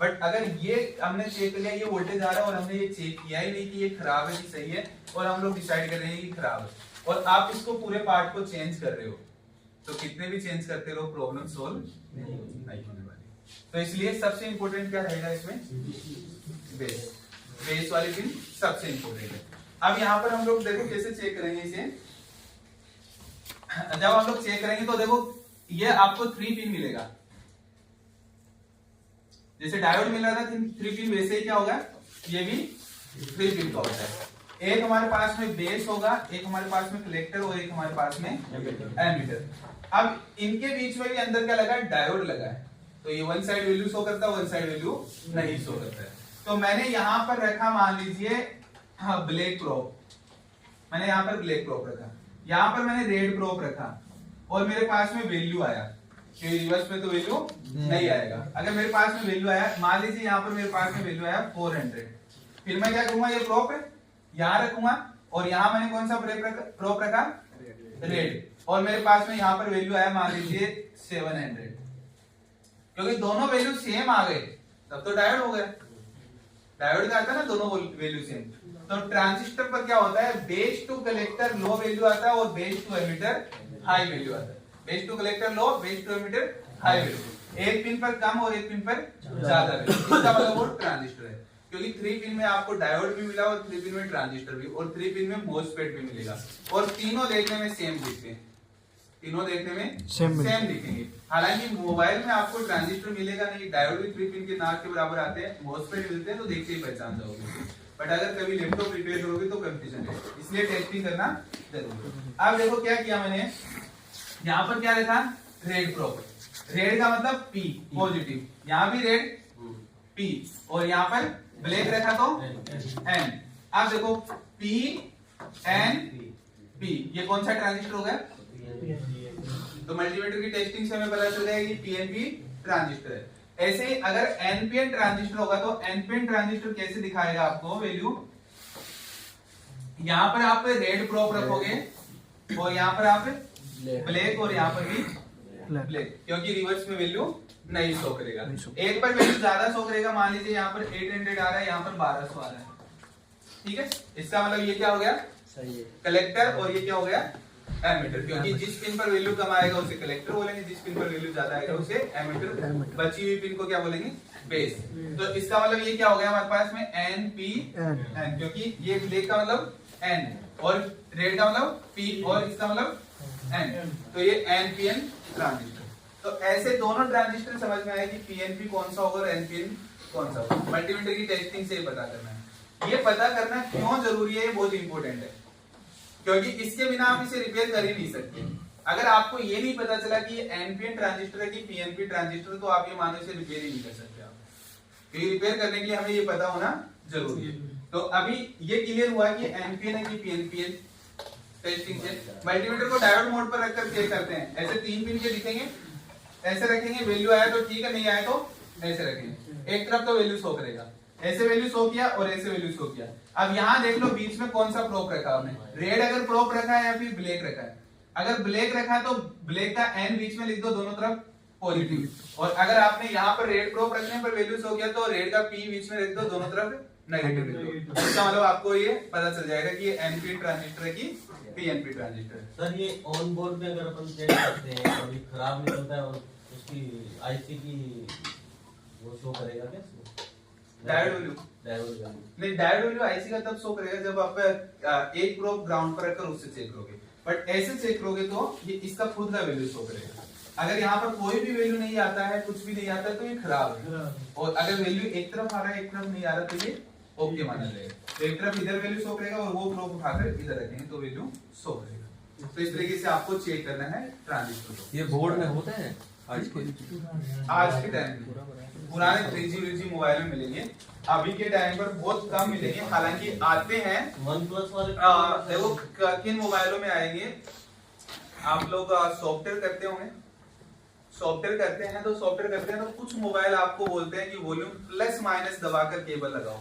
बट अगर ये हमने चेक कर लिया, ये वोल्टेज आ रहा है और हमने ये चेक किया ही नहीं कि ये खराब है कि सही है, और हम लोग डिसाइड कर रहे हैं कि खराब है, और आप इसको पूरे पार्ट को चेंज कर रहे हो, तो कितने भी चेंज करते रहो प्रॉब्लम सोल्व नहीं होने वाली। तो इसलिए सबसे इंपॉर्टेंट क्या रहेगा इसमें, बेस, बेस वाली पिन सबसे इंपॉर्टेंट है। अब यहाँ पर हम लोग देखो कैसे चेक करेंगे इसे। जब हम लोग चेक करेंगे तो देखो ये आपको 3 पिन मिलेगा, जैसे डायोड मिल रहा था 3 पिन, वैसे ही क्या होगा, ये भी 3 पिन का होता है। एक हमारे पास में बेस होगा, एक हमारे पास में कलेक्टर और एक हमारे पास में एमीटर। अब इनके बीच में भी अंदर क्या लगा है, डायोड लगा है, तो ये वन साइड वैल्यू शो करता है, वन साइड वैल्यू नहीं शो करता है। तो मैंने यहां पर रखा, मान लीजिए ब्लैक प्रोब, मैंने यहां पर ब्लैक प्रोब रखा, यहां पर मैंने रेड प्रोब रखा, और मेरे पास में वैल्यू आया, रिवर्स में तो वैल्यू नहीं आएगा। अगर मेरे पास में वैल्यू आया, मान लीजिए यहाँ पर मेरे पास में वैल्यू आया 400, फिर मैं क्या करूंगा, ये प्रोब है यहां रखूंगा, और यहां मैंने कौन सा प्रोब रखा, रेड, और मेरे पास में यहाँ पर वैल्यू आया मान लीजिए 700, क्योंकि दोनों वैल्यू सेम आ गए तब तो डायोड हो गया। डायोड का आता है ना दोनों वैल्यू सेम, तो ट्रांजिस्टर पर क्या होता है, base to collector low value आता है और base to emitter high value आता है। Base to collector low, base to emitter high value, एक पिन पर कम और एक पिन पर ज्यादा वैल्यू, इसका मतलब वो ट्रांजिस्टर है। क्योंकि 3 पिन में आपको डायोड भी मिला और 3 पिन में ट्रांजिस्टर भी, और 3 पिन में मोसफेट भी मिलेगा, और तीनों देखने में सेम दिखते हैं, तीनों देखने में सेम दिखेंगे। हालांकि मोबाइल में आपको ट्रांजिस्टर मिलेगा नहीं, डायोड भी 3 पिन के नाक के बराबर आते हैं, मोसफेट मिलते हैं, तो देखते ही पहचान जाओगे। बट अगर कभी लैपटॉप रिपेयर करोगे तो कंफ्यूजन है, इसलिए टेस्टिंग करना जरूरी है। अब देखो क्या किया मैंने, यहाँ पर क्या लिखा, रेड प्रोब, रेड का मतलब P पॉजिटिव, यहाँ भी रेड P, और यहाँ पर ब्लैक रखा तो N। अब देखो P N P, ये कौन सा ट्रांजिस्टर होगा, तो मल्टीमीटर की टेस्टिंग से हमें पता चल जाएगा कि PNP ट्रांजिस्टर है। ऐसे ही अगर NPN ट्रांजिस्टर होगा तो NPN ट्रांजिस्टर कैसे दिखाएगा आपको वैल्यू, यहाँ पर आप रेड प्रोब रखोगे और यहाँ पर आप ब्लैक, और यहाँ पर भी ब्लैक, क्योंकि रिवर्स में वैल्यू नहीं शो करेगा। एक पर वैल्यू ज्यादा शो करेगा, मान लीजिए यहाँ पर 800 आ रहा है, यहाँ पर 1200 आ रहा है, ठीक है, इसका मतलब ये क्या हो गया, सही है, कलेक्टर, और ये क्या हो गया, एमिटर, क्योंकि जिस पिन पर वैल्यू कम आएगा उसे कलेक्टर बोलेंगे, जिस पिन पर वैल्यू ज्यादा आएगा उसे एमिटर, बची हुई पिन को क्या बोलेंगे, बेस। तो इसका मतलब ये क्या हो गया हमारे पास में एन पी एन, क्योंकि ये ब्लैक का मतलब एन और रेड का मतलब पी और इसका मतलब एन, तो ये एन पी एन ट्रांजिस्टर। तो ऐसे दोनों ट्रांजिस्टर समझ में आया कि पीएनपी कौन सा होगा और एनपीएन कौन सा होगा। मल्टीमीटर की टेस्टिंग से ये पता करना है। ये पता करना क्यों जरूरी है, ये बहुत इंपॉर्टेंट है, क्योंकि इसके बिना आप इसे रिपेयर कर ही नहीं सकते। अगर आपको ये नहीं पता चला कि ये एनपीएन ट्रांजिस्टर है कि पीएनपी ट्रांजिस्टर, तो आप ये मानो इसे रिपेयर ही नहीं कर सकते आप, क्योंकि रिपेयर करने के लिए हमें ये पता होना जरूरी है। तो अभी ये क्लियर हुआ कि एनपीएन है कि पीएनपीएन टेस्टिंग से। मल्टीमीटर को डायोड मोड पर रखकर चेक करते हैं। ऐसे 3 पिन के दिखेंगे, ऐसे रखेंगे, वैल्यू आया तो ठीक है, नहीं आया तो ऐसे रखेंगे। एक तरफ तो वैल्यू शो करेगा, ऐसे वैल्यू शो किया और ऐसे वैल्यू शो किया। अब यहाँ देख लो बीच में कौन सा प्रोप रखा आपने, रेड अगर प्रोप रखा है या फिर ब्लैक रखा है। अगर ब्लैक रखा है तो ब्लैक का एन बीच में लिख दो, दोनों तरफ पॉजिटिव। और अगर आपने यहाँ पर रेड प्रोप रखने पर वैल्यू शो किया तो रेड का पी बीच में लिख दो, दोनों तरफ नेगेटिव लिख दो। इसका मतलब आपको ये पता चल जाएगा कि ये एनपी ट्रांजिस्टर है कि पीएनपी ट्रांजिस्टर है। सर ये ऑन बोर्ड में अगर अपन चेक करते हैं कभी खराब निकलता है और उसकी आईसी की वो शो करेगा क्या? डायोड वैल्यू नहीं, डायोड वैल्यू आईसी का तब शो करेगा जब आप एक प्रोब ग्राउंड पर रखकर उससे चेक करोगे, बट ऐसे चेक करोगे तो ये इसका खुद का वैल्यू शो करेगा। अगर यहाँ पर कोई भी वैल्यू नहीं आता है, कुछ भी नहीं आता है, तो ये खराब है। और अगर वैल्यू एक तरफ आ रहा है एक तरफ नहीं आ रहा, तो ये ओके माना जाएगा। तो एक तरफ इधर वैल्यू शो करेगा और वो प्रोब उठाकर इधर रखेंगे तो वैल्यू शो करेगा। तो इस तरीके से आपको चेक करना है ट्रांजिस्टर को। ये बोर्ड में होते हैं आज के टाइम में पुराने 3G 4G मोबाइल में मिलेंगे, अभी के टाइम पर बहुत कम मिलेंगे, हालांकि आते हैं। OnePlus वाले देखो किन मोबाइलों में आएंगे, आप लोग सॉफ्टवेयर करते होंगे, सॉफ्टवेयर करते हैं तो कुछ मोबाइल आपको बोलते हैं कि वॉल्यूम प्लस माइनस दबाकर केबल लगाओ,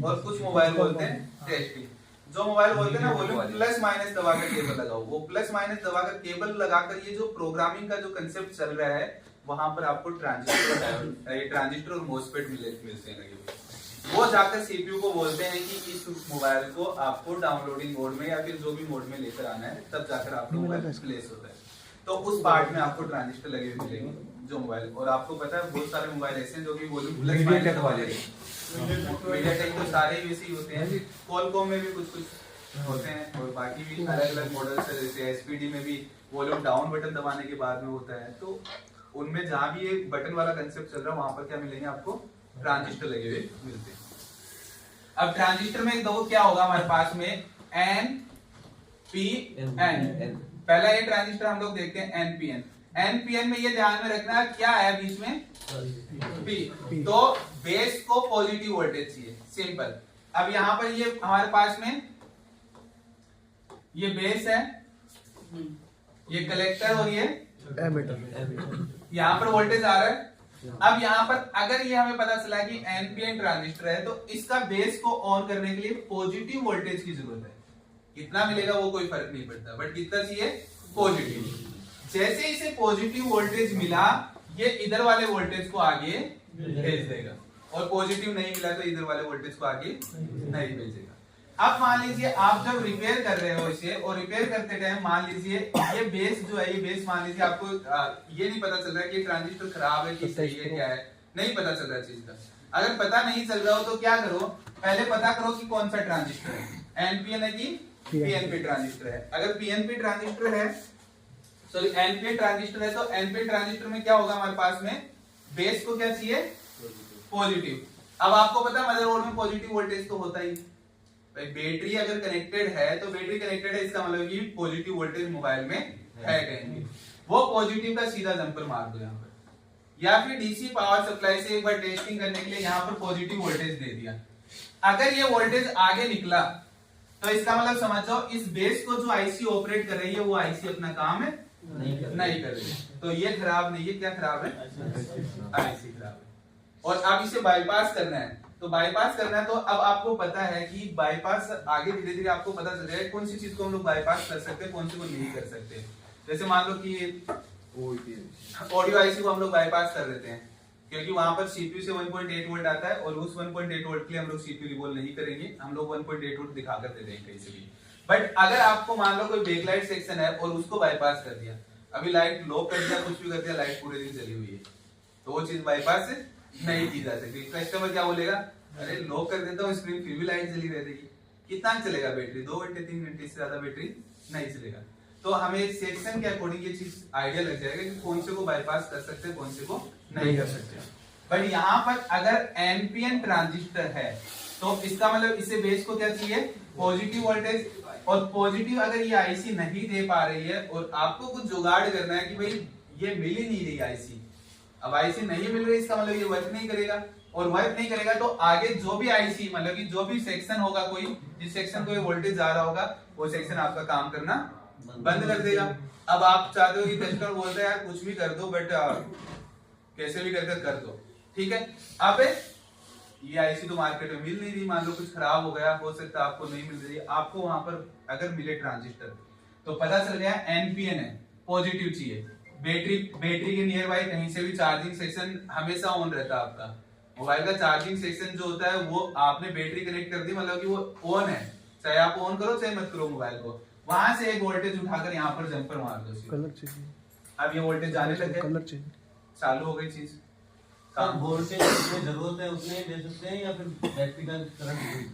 और कुछ मोबाइल बोलते हैं टेस्टिंग। जो मोबाइल बोलते हैं ना वॉल्यूम प्लस माइनस दबाकर केबल लगाओ, वो प्लस माइनस दबाकर केबल लगाकर ये जो प्रोग्रामिंग का जो कंसेप्ट चल रहा है, वहां पर आपको ट्रांजिस्टर और मोसफेट मिलते हैं। वो जाकर सीपीयू को बोलते हैं कि इस मोबाइल को आपको डाउनलोडिंग मोड में या फिर जो भी मोड में लेकर आना है, तब जाकर आपका मोबाइल प्लेस होता है। तो उस पार्ट में आपको ट्रांजिस्टर लगे हुए मिलेंगे जो मोबाइल। और आपको पता है बहुत सारे मोबाइल ऐसे हैं जो कि वॉल्यूम प्लस माइनस वाले, मीडियाटेक तो सारे वैसे ही होते हैं, क्वालकॉम में भी कुछ होते हैं, और बाकी भी अलग अलग मॉडल्स है, जैसे एसपीडी में भी वॉल्यूम डाउन बटन दबाने के बाद में होता है। तो उनमें जहां भी एक बटन वाला कंसेप्ट चल रहा है, वहां पर क्या मिलेंगे आपको, ट्रांजिस्टर लगे हुए मिलते हैं। अब ट्रांजिस्टर में दो क्या होगा हमारे पास में, एन पी एन। पहला ये ट्रांजिस्टर हम लोग देखते हैं एनपीएन। एनपीएन में ये ध्यान में रखना है क्या है बीच में, पी। तो बेस को पॉजिटिव वोल्टेज चाहिए, सिंपल। अब यहां पर ये हमारे पास में ये बेस है, ये कलेक्टर और ये एमिटर। यहाँ पर वोल्टेज आ रहा है। अब यहाँ पर अगर ये हमें पता चला कि एनपीएन ट्रांजिस्टर है, तो इसका बेस को ऑन करने के लिए पॉजिटिव वोल्टेज की जरूरत है। कितना मिलेगा वो कोई फर्क नहीं पड़ता, बट कितना चाहिए, पॉजिटिव। जैसे इसे पॉजिटिव वोल्टेज मिला, ये इधर वाले वोल्टेज को आगे भेज देगा, और पॉजिटिव नहीं मिला तो इधर वाले वोल्टेज को आगे नहीं भेजेगा। अब मान लीजिए आप जब रिपेयर कर रहे हो इसे, और रिपेयर करते टाइम मान लीजिए ये बेस जो है, ये बेस मान लीजिए आपको ये नहीं पता चल रहा है कि ट्रांजिस्टर खराब है कि सही है, क्या है, नहीं पता चल रहा चीज का। अगर पता नहीं चल रहा हो तो क्या करो, पहले पता करो कि कौन सा ट्रांजिस्टर है, एनपीएन है कि पीएनपी ट्रांजिस्टर है। अगर पीएनपी ट्रांजिस्टर है, सॉरी एनपीएन ट्रांजिस्टर है, तो एनपीएन ट्रांजिस्टर में क्या होगा हमारे पास में, बेस को क्या चाहिए, पॉजिटिव। अब आपको पता है मदरबोर्ड में पॉजिटिव वोल्टेज तो होता ही, बैटरी अगर कनेक्टेड है तो बैटरी कनेक्टेड है, इसका मतलब कि पॉजिटिव वोल्टेज मोबाइल में है कहीं। वो पॉजिटिव का सीधा जंपर मार दो यहाँ पर, या फिर डीसी पावर सप्लाई से एक बार टेस्टिंग करने के लिए यहाँ पर पॉजिटिव वोल्टेज दे दिया। अगर ये वोल्टेज आगे निकला तो इसका मतलब समझो इस बेस को जो आईसी ऑपरेट कर रही है, वो आईसी अपना काम है नहीं कर रही है। तो ये खराब नहीं है, क्या खराब है, आईसी खराब है। और अब इसे बाईपास करना है, तो बाईपास करना है, तो अब आपको पता है कि बाईपास आगे धीरे धीरे आपको पता चल जाएगा कौन सी चीज को हम लोग बाईपास कर सकते हैं, कौन सी को नहीं कर सकते। जैसे मान लो कि ऑडियो आईसी को हम लोग बाईपास कर देते हैं, क्योंकि वहां पर सीपीयू से 1.8 वोल्ट आता है, और उस 1.8 वोल्ट के लिए हम लोग सीपीयू रिवॉल्व नहीं करेंगे, हम लोग 1.8 वोल्ट दिखा कर दे देंगे कहीं से भी। बट अगर आपको मान लो कोई बैकलाइट सेक्शन है और उसको बाईपास कर दिया, अभी लाइट लो कर दिया, कुछ भी कर दिया, लाइट पूरे दिन चली हुई है, तो वो चीज बाईपास नहीं की जा सकती। कस्टमर क्या बोलेगा, अरे लो कर देता हूँ स्क्रीन फिर भी लाइट चली रहेगी, कितना चलेगा बैटरी, 2 घंटे 3 घंटे से ज्यादा बैटरी नहीं चलेगा। तो हमें सेक्शन के अकॉर्डिंग ये चीज आइडिया लग जाएगा कि कौन से को बाईपास कर सकते हैं, कौन से को नहीं कर सकते। बट यहाँ पर अगर एनपीएन ट्रांजिस्टर है तो इसका मतलब इससे बेस को क्या चाहिए, पॉजिटिव वोल्टेज। और पॉजिटिव अगर ये आईसी नहीं दे पा रही है और आपको कुछ जुगाड़ करना है कि भाई ये मिल ही नहीं रही आईसी, अब आईसी नहीं मिल रही, इसका मतलब ये वर्क नहीं करेगा, और वर्क नहीं करेगा तो आगे जो भी आईसी मतलब कि जो भी सेक्शन होगा, कोई जिस सेक्शन को वोल्टेज जा रहा होगा वो सेक्शन आपका काम करना बंद कर देगा। अब आप चाहते हो कि कस्टमर बोलता है यार कुछ भी कर दो, बट कैसे भी कर दो, ठीक है। अब ये आईसी तो मार्केट में मिल नहीं रही, मान लो कुछ खराब हो गया, हो सकता है आपको नहीं मिल रही, आपको वहां पर अगर मिले ट्रांजिस्टर तो पता चल गया एनपीएन है, पॉजिटिव चाहिए, बैटरी के नियर बाय कहीं से भी चार्जिंग सेक्शन हमेशा ऑन रहता है आपका। मोबाइल का चार्जिंग सेक्शन जो होता है वो आपने बैटरी कनेक्ट कर दी, मतलब कि वो ऑन है, चाहे आप ऑन करो चाहे मत करो मोबाइल को, वहां से एक वोल्टेज उठाकर यहाँ पर जंपर मार दो, कलर चाहिए, अब ये वोल्टेज जाने लग गया, कलर चाहिए, चालू हो गई चीज। सर वोल्टेज जितनी जरूरत है उतने ही दे सकते हैं या फिर बैटरी का करंट?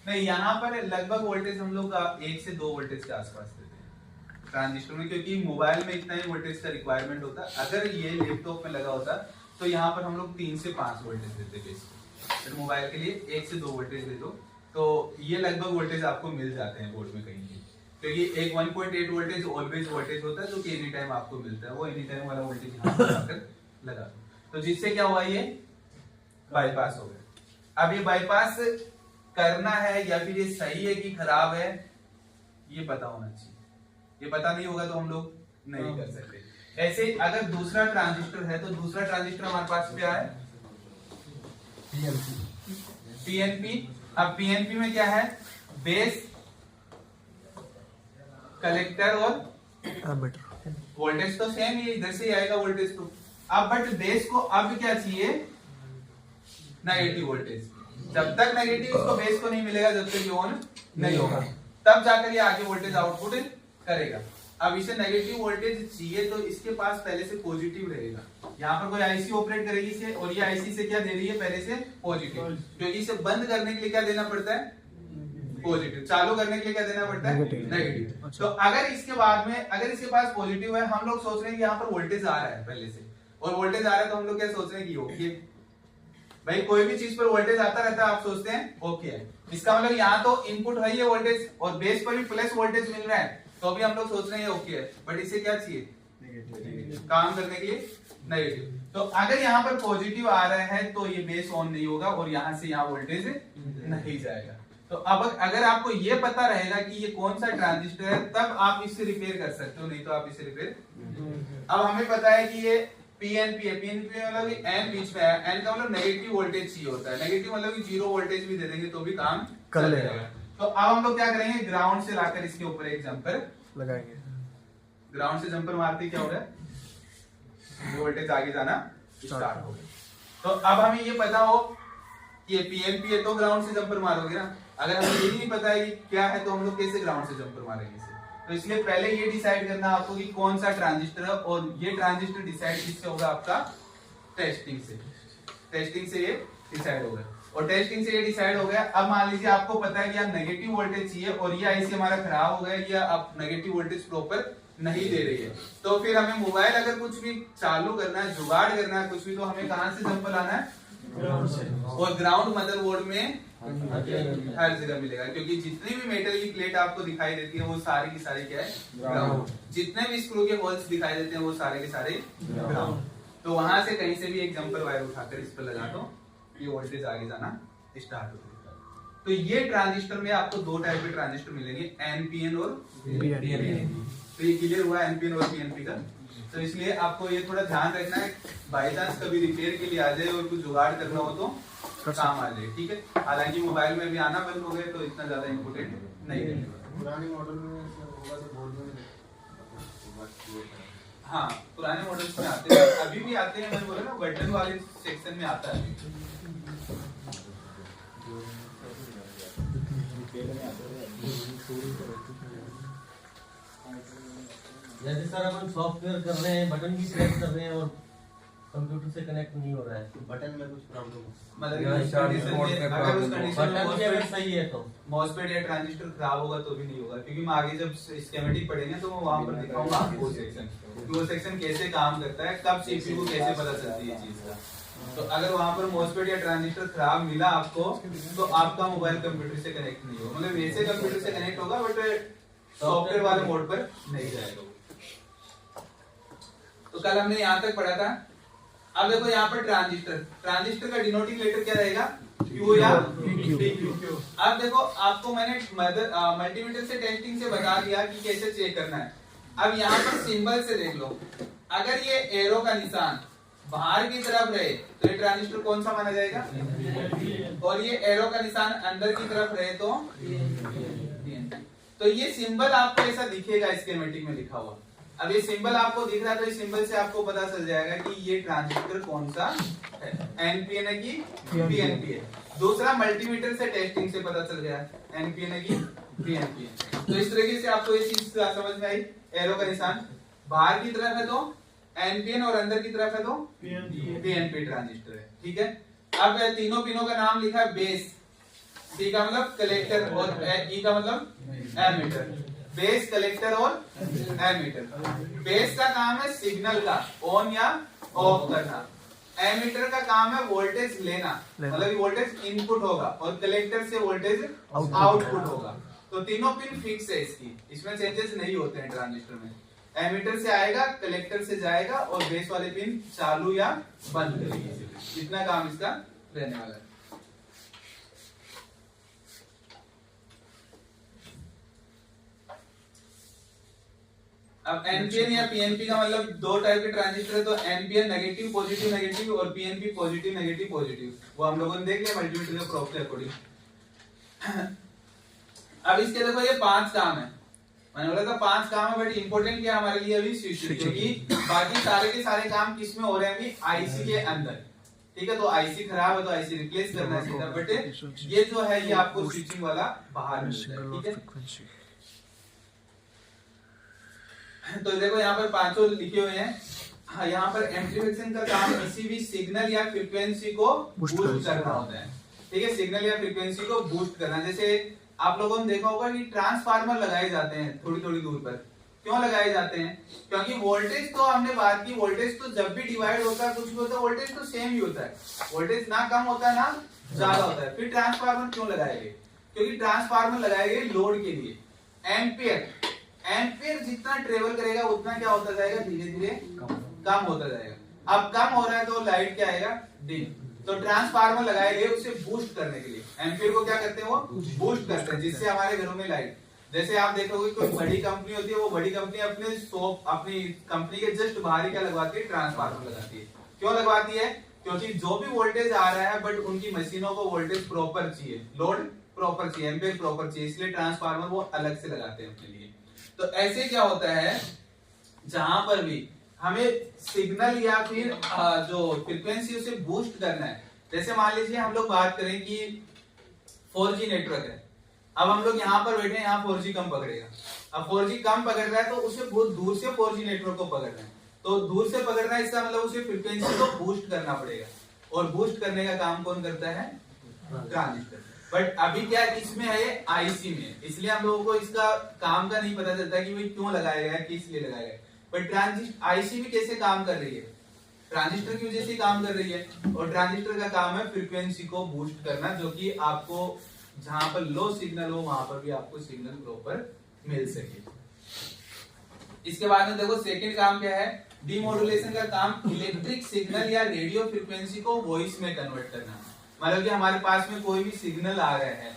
नहीं, यहाँ पर लगभग वोल्टेज हम लोग 1 से 2 वोल्टेज के आसपास देते हैं ट्रांजिस्टर में, क्योंकि मोबाइल में इतना ही वोल्टेज का रिक्वायरमेंट होता है। अगर ये लैपटॉप में लगा होता तो यहाँ पर हम लोग 3 से 5 वोल्टेज देते बेसिक, फिर मोबाइल के लिए 1 से 2 वोल्टेज दे दो तो ये लगभग वोल्टेज आपको मिल जाते हैं बोर्ड में कहीं भी, क्योंकि एक 1.8 वोल्टेज ऑलवेज वोल्टेज होता है जो कि एनी टाइम आपको मिलता है, वो एनी टाइम वाला वोल्टेज यहाँ पर आकर लगा दो, तो जिससे क्या हुआ, ये बाईपास हो गया। अब ये बाईपास करना है या फिर ये सही है कि खराब है, ये पता होना चाहिए, ये पता नहीं होगा तो हम लोग नहीं कर सकते। ऐसे अगर दूसरा ट्रांजिस्टर है तो दूसरा ट्रांजिस्टर हमारे पास क्या है, पीएनपी। अब पीएनपी में क्या है, बेस, कलेक्टर और एमीटर, वोल्टेज तो सेम ही इधर से ही आएगा वोल्टेज तो। अब बट बेस को अब क्या चाहिए, नेगेटिव वोल्टेज, जब तक नेगेटिव इसको बेस को नहीं मिलेगा, जब तक ये ऑन नहीं होगा, तब जाकर ये आगे वोल्टेज आउटपुट करेगा। अब इसे नेगेटिव वोल्टेज चाहिए तो इसके पास पहले से पॉजिटिव रहेगा, यहाँ पर कोई आईसी ऑपरेट करेगी इसे, और ये आईसी से क्या दे रही है, पहले से पॉजिटिव, क्योंकि इसे बंद करने के लिए क्या देना पड़ता है, पॉजिटिव, चालू करने के लिए क्या देना पड़ता है, नेगेटिव। तो अगर इसके बाद में अगर इसके पास पॉजिटिव है, हम लोग सोच रहे हैं कि यहाँ पर वोल्टेज आ रहा है पहले से, और वोल्टेज आ रहा है तो हम लोग क्या सोच रहे हैं कि ओके, भाई कोई भी चीज पर वोल्टेज आता रहता है, आप सोचते हैं ओके है, इसका मतलब यहाँ तो इनपुट है ये वोल्टेज और बेस पर भी प्लस वोल्टेज मिल रहा है, तो अभी हम लोग सोच रहे हैं ओके है, बट इसे क्या चाहिए, काम करने के लिए नेगेटिव। तो अगर यहाँ पर पॉजिटिव आ रहा है तो ये बेस ऑन नहीं होगा और यहाँ से यहाँ वोल्टेज नहीं जाएगा। तो अब अगर आपको ये पता रहेगा कि ये कौन सा ट्रांजिस्टर है, तब आप इसे रिपेयर कर सकते हो, नहीं तो आप इसे रिपेयर। अब हमें पता है कि ये पीएनपी है, पीएनपी मतलब एन बीच में है, एन का मतलब नेगेटिव वोल्टेज चाहिए होता है, नेगेटिव मतलब कि 0 वोल्टेज भी दे देंगे तो भी काम कर लेगा। तो अब हम लोग क्या करेंगे, ग्राउंड से लाकर इसके ऊपर एक जंपर लगाएंगे, ग्राउंड से जंपर मारते क्या हो रहा है, वोल्टेज आगे जाना स्टार्ट हो गया। तो अब हमें ये पता हो कि ये पीएनपी है तो ग्राउंड से जंपर मारोगे ना, अगर हमें ये नहीं पता है कि क्या है तो हम लोग कैसे ग्राउंड से जंपर मारेंगे इसे। तो इसलिए पहले ये डिसाइड करना आपको कि कौन सा ट्रांजिस्टर है, और ये ट्रांजिस्टर डिसाइड किससे होगा, आपका टेस्टिंग से, टेस्टिंग से ये डिसाइड होगा, और टेस्टिंग से ये डिसाइड हो गया। अब मान लीजिए आपको पता है कि आप नेगेटिव वोल्टेज चाहिए और ये आईसी हमारा खराब हो गया, या आप नेगेटिव वोल्टेज प्रॉपर नहीं दे रही है, तो फिर हमें मोबाइल अगर कुछ भी चालू करना है, जुगाड़ करना है कुछ भी, तो हमें कहां से जंपर लाना है, ग्राउंड से। और ग्राउंड मदरबोर्ड में हर जगह मिलेगा, क्योंकि जितनी भी मेटल की प्लेट आपको दिखाई देती है वो सारी की सारी क्या है, ग्राउंड। जितने भी स्क्रू के होल्स दिखाई देते हैं वो सारे के सारे ग्राउंड। तो वहां से कहीं से भी एक जंपर वायर उठाकर इस पर लगा दो, ये वोल्टेज आगे जाना स्टार्ट हो जाएगा। तो ये ट्रांजिस्टर में आपको 2 टाइप के ट्रांजिस्टर मिलेंगे, एनपीएन और पीएनपी। तो ये क्लियर हुआ एनपीएन और पीएनपी का। तो इसलिए आपको ये थोड़ा ध्यान रखना है, बाई चांस कभी रिपेयर के लिए आ जाए और कुछ जुगाड़ करना हो तो काम आ जाए, ठीक है। हालांकि मोबाइल में भी आना बंद हो गए तो इतना ज्यादा इम्पोर्टेंट नहीं है। पुराने मॉडल में होगा तो बोर्ड में हाँ, पुराने मॉडल्स में आते हैं, अभी भी आते हैं, मैंने बोला ना बटन वाले सेक्शन में आता है। जैसे सर अपन सॉफ्टवेयर कर रहे हैं, बटन भी प्रेस कर रहे हैं और कंप्यूटर से कनेक्ट नहीं हो रहा है, बटन में कुछ प्रॉब्लम हो, मतलब यहाँ उस चार्जिंग condition पोर्ट में में अगर उस problem condition में बटन भी अगर सही है तो मॉसफेट या ट्रांजिस्टर खराब होगा तो भी नहीं होगा, क्योंकि मैं आगे जब स्कीमेटिक पढ़ेंगे तो मैं वहां पर दिखाऊंगा वो सेक्शन, वो सेक्शन कैसे काम करता है, कब सीपीयू को कैसे पता चलती है चीज का। तो अगर वहां पर मॉसफेट या ट्रांजिस्टर खराब मिला आपको तो आपका मोबाइल कंप्यूटर से कनेक्ट नहीं होगा, मतलब वैसे कंप्यूटर से कनेक्ट होगा बट सॉफ्टवेयर वाले मोड पर नहीं जाएगा। तो कल हमने यहाँ तक पढ़ा था। अब देखो यहाँ पर ट्रांजिस्टर का डिनोटिंग लेटर क्या रहेगा, Q या PQ। अब देखो आपको मैंने मल्टीमीटर से टेस्टिंग से बता दिया कि कैसे चेक करना है। अब यहाँ पर सिंबल से देख लो, अगर ये एरो का निशान बाहर की तरफ रहे तो ये ट्रांजिस्टर कौन सा माना जाएगा, और ये एरो का निशान अंदर की तरफ रहे तो PNP। तो ये सिंबल आपको ऐसा दिखेगा स्कीमेटिक में लिखा हुआ। अब ये सिंबल आपको दिख रहा है तो इस सिंबल से आपको पता चल जाएगा कि ये ट्रांजिस्टर कौन सा है, एनपीएन है कि पीएनपी है। दूसरा मल्टीमीटर से टेस्टिंग से पता चल गया एनपीएन है कि पीएनपी है। तो इस तरीके से आपको ये चीज समझ में आई, एरो का निशान बाहर की तरफ है तो एनपीएन और अंदर की तरफ है तो पीएनपी ट्रांजिस्टर है, ठीक है। अब तीनों पिनों का नाम लिखा है बेस, सी का मतलब कलेक्टर और ई का मतलब एमीटर, बेस कलेक्टर और एमीटर। बेस का काम है सिग्नल का ऑन या ऑफ करना, एमीटर का काम है वोल्टेज लेना, मतलब वोल्टेज इनपुट होगा, और कलेक्टर से वोल्टेज आउटपुट होगा। तो तीनों पिन फिक्स है इसकी, इसमें चेंजेस नहीं होते हैं ट्रांजिस्टर में। एमीटर से आएगा, कलेक्टर से जाएगा, और बेस वाले पिन चालू या बंद करेगी। इतना काम इसका रहने वाला है। अब एनपीएन या पीएनपी का मतलब दो टाइप के ट्रांजिस्टर है, तो एनपीएन नेगेटिव पॉजिटिव नेगेटिव और पीएनपी पॉजिटिव नेगेटिव पॉजिटिव, वो हम लोगों ने देख लिया मल्टीमीटर के प्रूफ के अकॉर्डिंग। अब इसके देखो ये 5 काम है, मैंने बोला था 5 काम है, बट इंपॉर्टेंट क्या हमारे लिए अभी स्विचिंग, क्योंकि बाकी सारे के सारे काम किसमें हो रहे हैं अभी, आईसी के अंदर, ठीक है। तो आईसी खराब है तो आईसी रिप्लेस करना है सीधा, बट ये जो है ये आपको स्विचिंग वाला बाहर मिलता है, ठीक है। तो देखो यहाँ पर 5 लिखे हुए हैं। हाँ, यहाँ पर एम्प्लीफिकेशन का काम किसी भी सिग्नल या फ्रीक्वेंसी को बूस्ट करना होता है, ठीक है। सिग्नल या फ्रीक्वेंसी को बूस्ट करना, जैसे आप लोगों ने देखा होगा कि ट्रांसफार्मर लगाए जाते हैं थोड़ी थोड़ी दूर पर। क्यों लगाए जाते हैं, क्योंकि वोल्टेज तो हमने बात की, वोल्टेज तो जब भी डिवाइड होता है कुछ भी होता है वोल्टेज तो सेम ही होता है, वोल्टेज ना कम होता है ना ज्यादा होता है। फिर ट्रांसफार्मर क्यों लगाए गए, क्योंकि ट्रांसफार्मर लगाए गए लोड के लिए। एम्पियर जितना ट्रेवल करेगा उतना क्या होता जाएगा, धीरे धीरे कम होता जाएगा। अब कम हो रहा है तो लाइट क्या आएगा, डिम। तो ट्रांसफार्मर लगाए गए उसे बूस्ट करने के लिए। एम्पियर को क्या करते हैं, वो बूस्ट करते हैं, जिससे हमारे घरों में लाइट, जैसे आप देखोगे कोई बड़ी कंपनी होती है, वो बड़ी कंपनी अपने शॉप अपनी कंपनी के जस्ट बाहर ही क्या लगवाती है, ट्रांसफार्मर लगाती है। क्यों लगवाती है, क्योंकि जो भी वोल्टेज आ रहा है बट उनकी मशीनों को वोल्टेज प्रॉपर चाहिए, लोड प्रॉपर चाहिए, एम्पियर प्रॉपर चाहिए, इसलिए ट्रांसफार्मर वो अलग से लगाते हैं अपने लिए। तो ऐसे क्या होता है, जहां पर भी हमें सिग्नल या फिर जो फ्रीक्वेंसी उसे बूस्ट करना है, जैसे मान लीजिए हम लोग बात करें कि 4G नेटवर्क है, अब हम लोग यहाँ पर बैठे हैं, यहाँ 4G कम पकड़ेगा। अब 4G कम पकड़ रहा है तो उसे बहुत दूर से 4G नेटवर्क को पकड़ना है, तो दूर से पकड़ना है, इसका मतलब उसे फ्रीक्वेंसी को बूस्ट करना पड़ेगा, और बूस्ट करने का काम कौन करता है, ट्रांजिस्टर। बट अभी क्या इसमें है, ये आईसी में, इसलिए हम लोगों को इसका काम का नहीं पता चलता कि भाई क्यों लगाया गया, किस लिए लगाया गया। बट ट्रांजिस्टर आईसी भी कैसे काम कर रही है, ट्रांजिस्टर की वजह से काम कर रही है, और ट्रांजिस्टर का काम है फ्रीक्वेंसी को बूस्ट करना, जो कि आपको जहां पर लो सिग्नल हो वहां पर भी आपको सिग्नल प्रॉपर मिल सके। इसके बाद में देखो सेकंड काम क्या है, डीमोडुलेशन का काम इलेक्ट्रिक सिग्नल या रेडियो फ्रीक्वेंसी को वॉइस में कन्वर्ट करना। मतलब कि हमारे पास में कोई भी सिग्नल आ रहा है,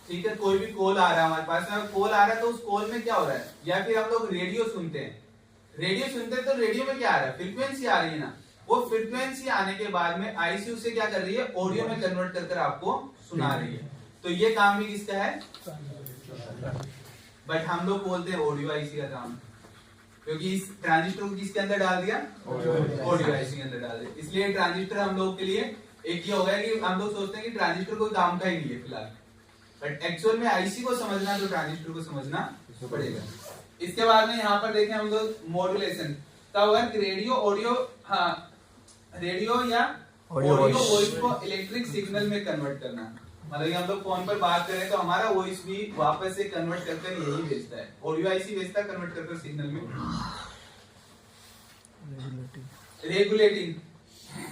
ठीक है, कोई भी कॉल आ रहा है हमारे पास में, कॉल आ रहा है तो उस कॉल में क्या हो रहा है, या फिर हम लोग रेडियो सुनते हैं, तो रेडियो में क्या आ रहा है, फ्रीक्वेंसी आ रही है ना, वो फ्रीक्वेंसी आने के बाद में आईसी उसे क्या कर रही है, ऑडियो में कन्वर्ट कर आपको सुना रही है। तो ये काम भी किसका है, बट हम लोग बोलते हैं ऑडियो आईसी का काम, क्योंकि इस ट्रांजिस्टर को किसके अंदर डाल दिया, ऑडियो आईसी के अंदर डाल दिया। इसलिए ट्रांजिस्टर हम लोग के लिए एक ये हो गया कि हम लोग सोचते हैं कि ट्रांजिस्टर कोई काम का ही नहीं है फिलहाल, बट एक्चुअल में आईसी को समझना तो ट्रांजिस्टर को समझना पड़ेगा। इसके बाद में यहाँ पर देखें हम लोग मॉड्यूलेशन का वर्क रेडियो ऑडियो, हाँ रेडियो या ऑडियो ऑडियो वॉइस। वॉइस को इलेक्ट्रिक सिग्नल में कन्वर्ट करना। मतलब कि हम लोग फोन पर बात करें तो हमारा वॉइस भी वापस से कन्वर्ट करके यही भेजता है, ऑडियो आईसी भेजता है कन्वर्ट करके सिग्नल में। रेगुलेटिंग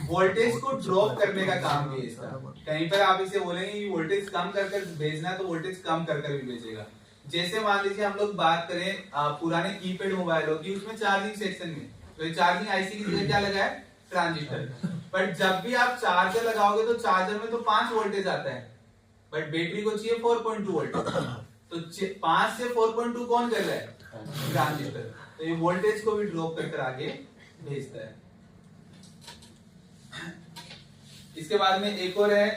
वोल्टेज को ड्रॉप करने का काम भी है इसका। कहीं पर आप इसे बोलेंगे कि वोल्टेज कम कर कर भेजना है तो वोल्टेज कम कर कर भी भेजेगा। जैसे मान लीजिए हम लोग बात करें पुराने कीपैड मोबाइलों की, उसमें चार्जिंग सेक्शन में तो चार्जिंग आईसी की जगह क्या लगा है, ट्रांजिस्टर। बट जब भी आप चार्जर लगाओगे तो चार्जर में तो 5 वोल्टेज आता है, बट बैटरी को चाहिए 4.2 वोल्टेज। तो 5 से 4.2 कौन कर रहा है, ट्रांजिस्टर। तो ये वोल्टेज को भी ड्रॉप कर आगे भेजता है। इसके बाद में एक और है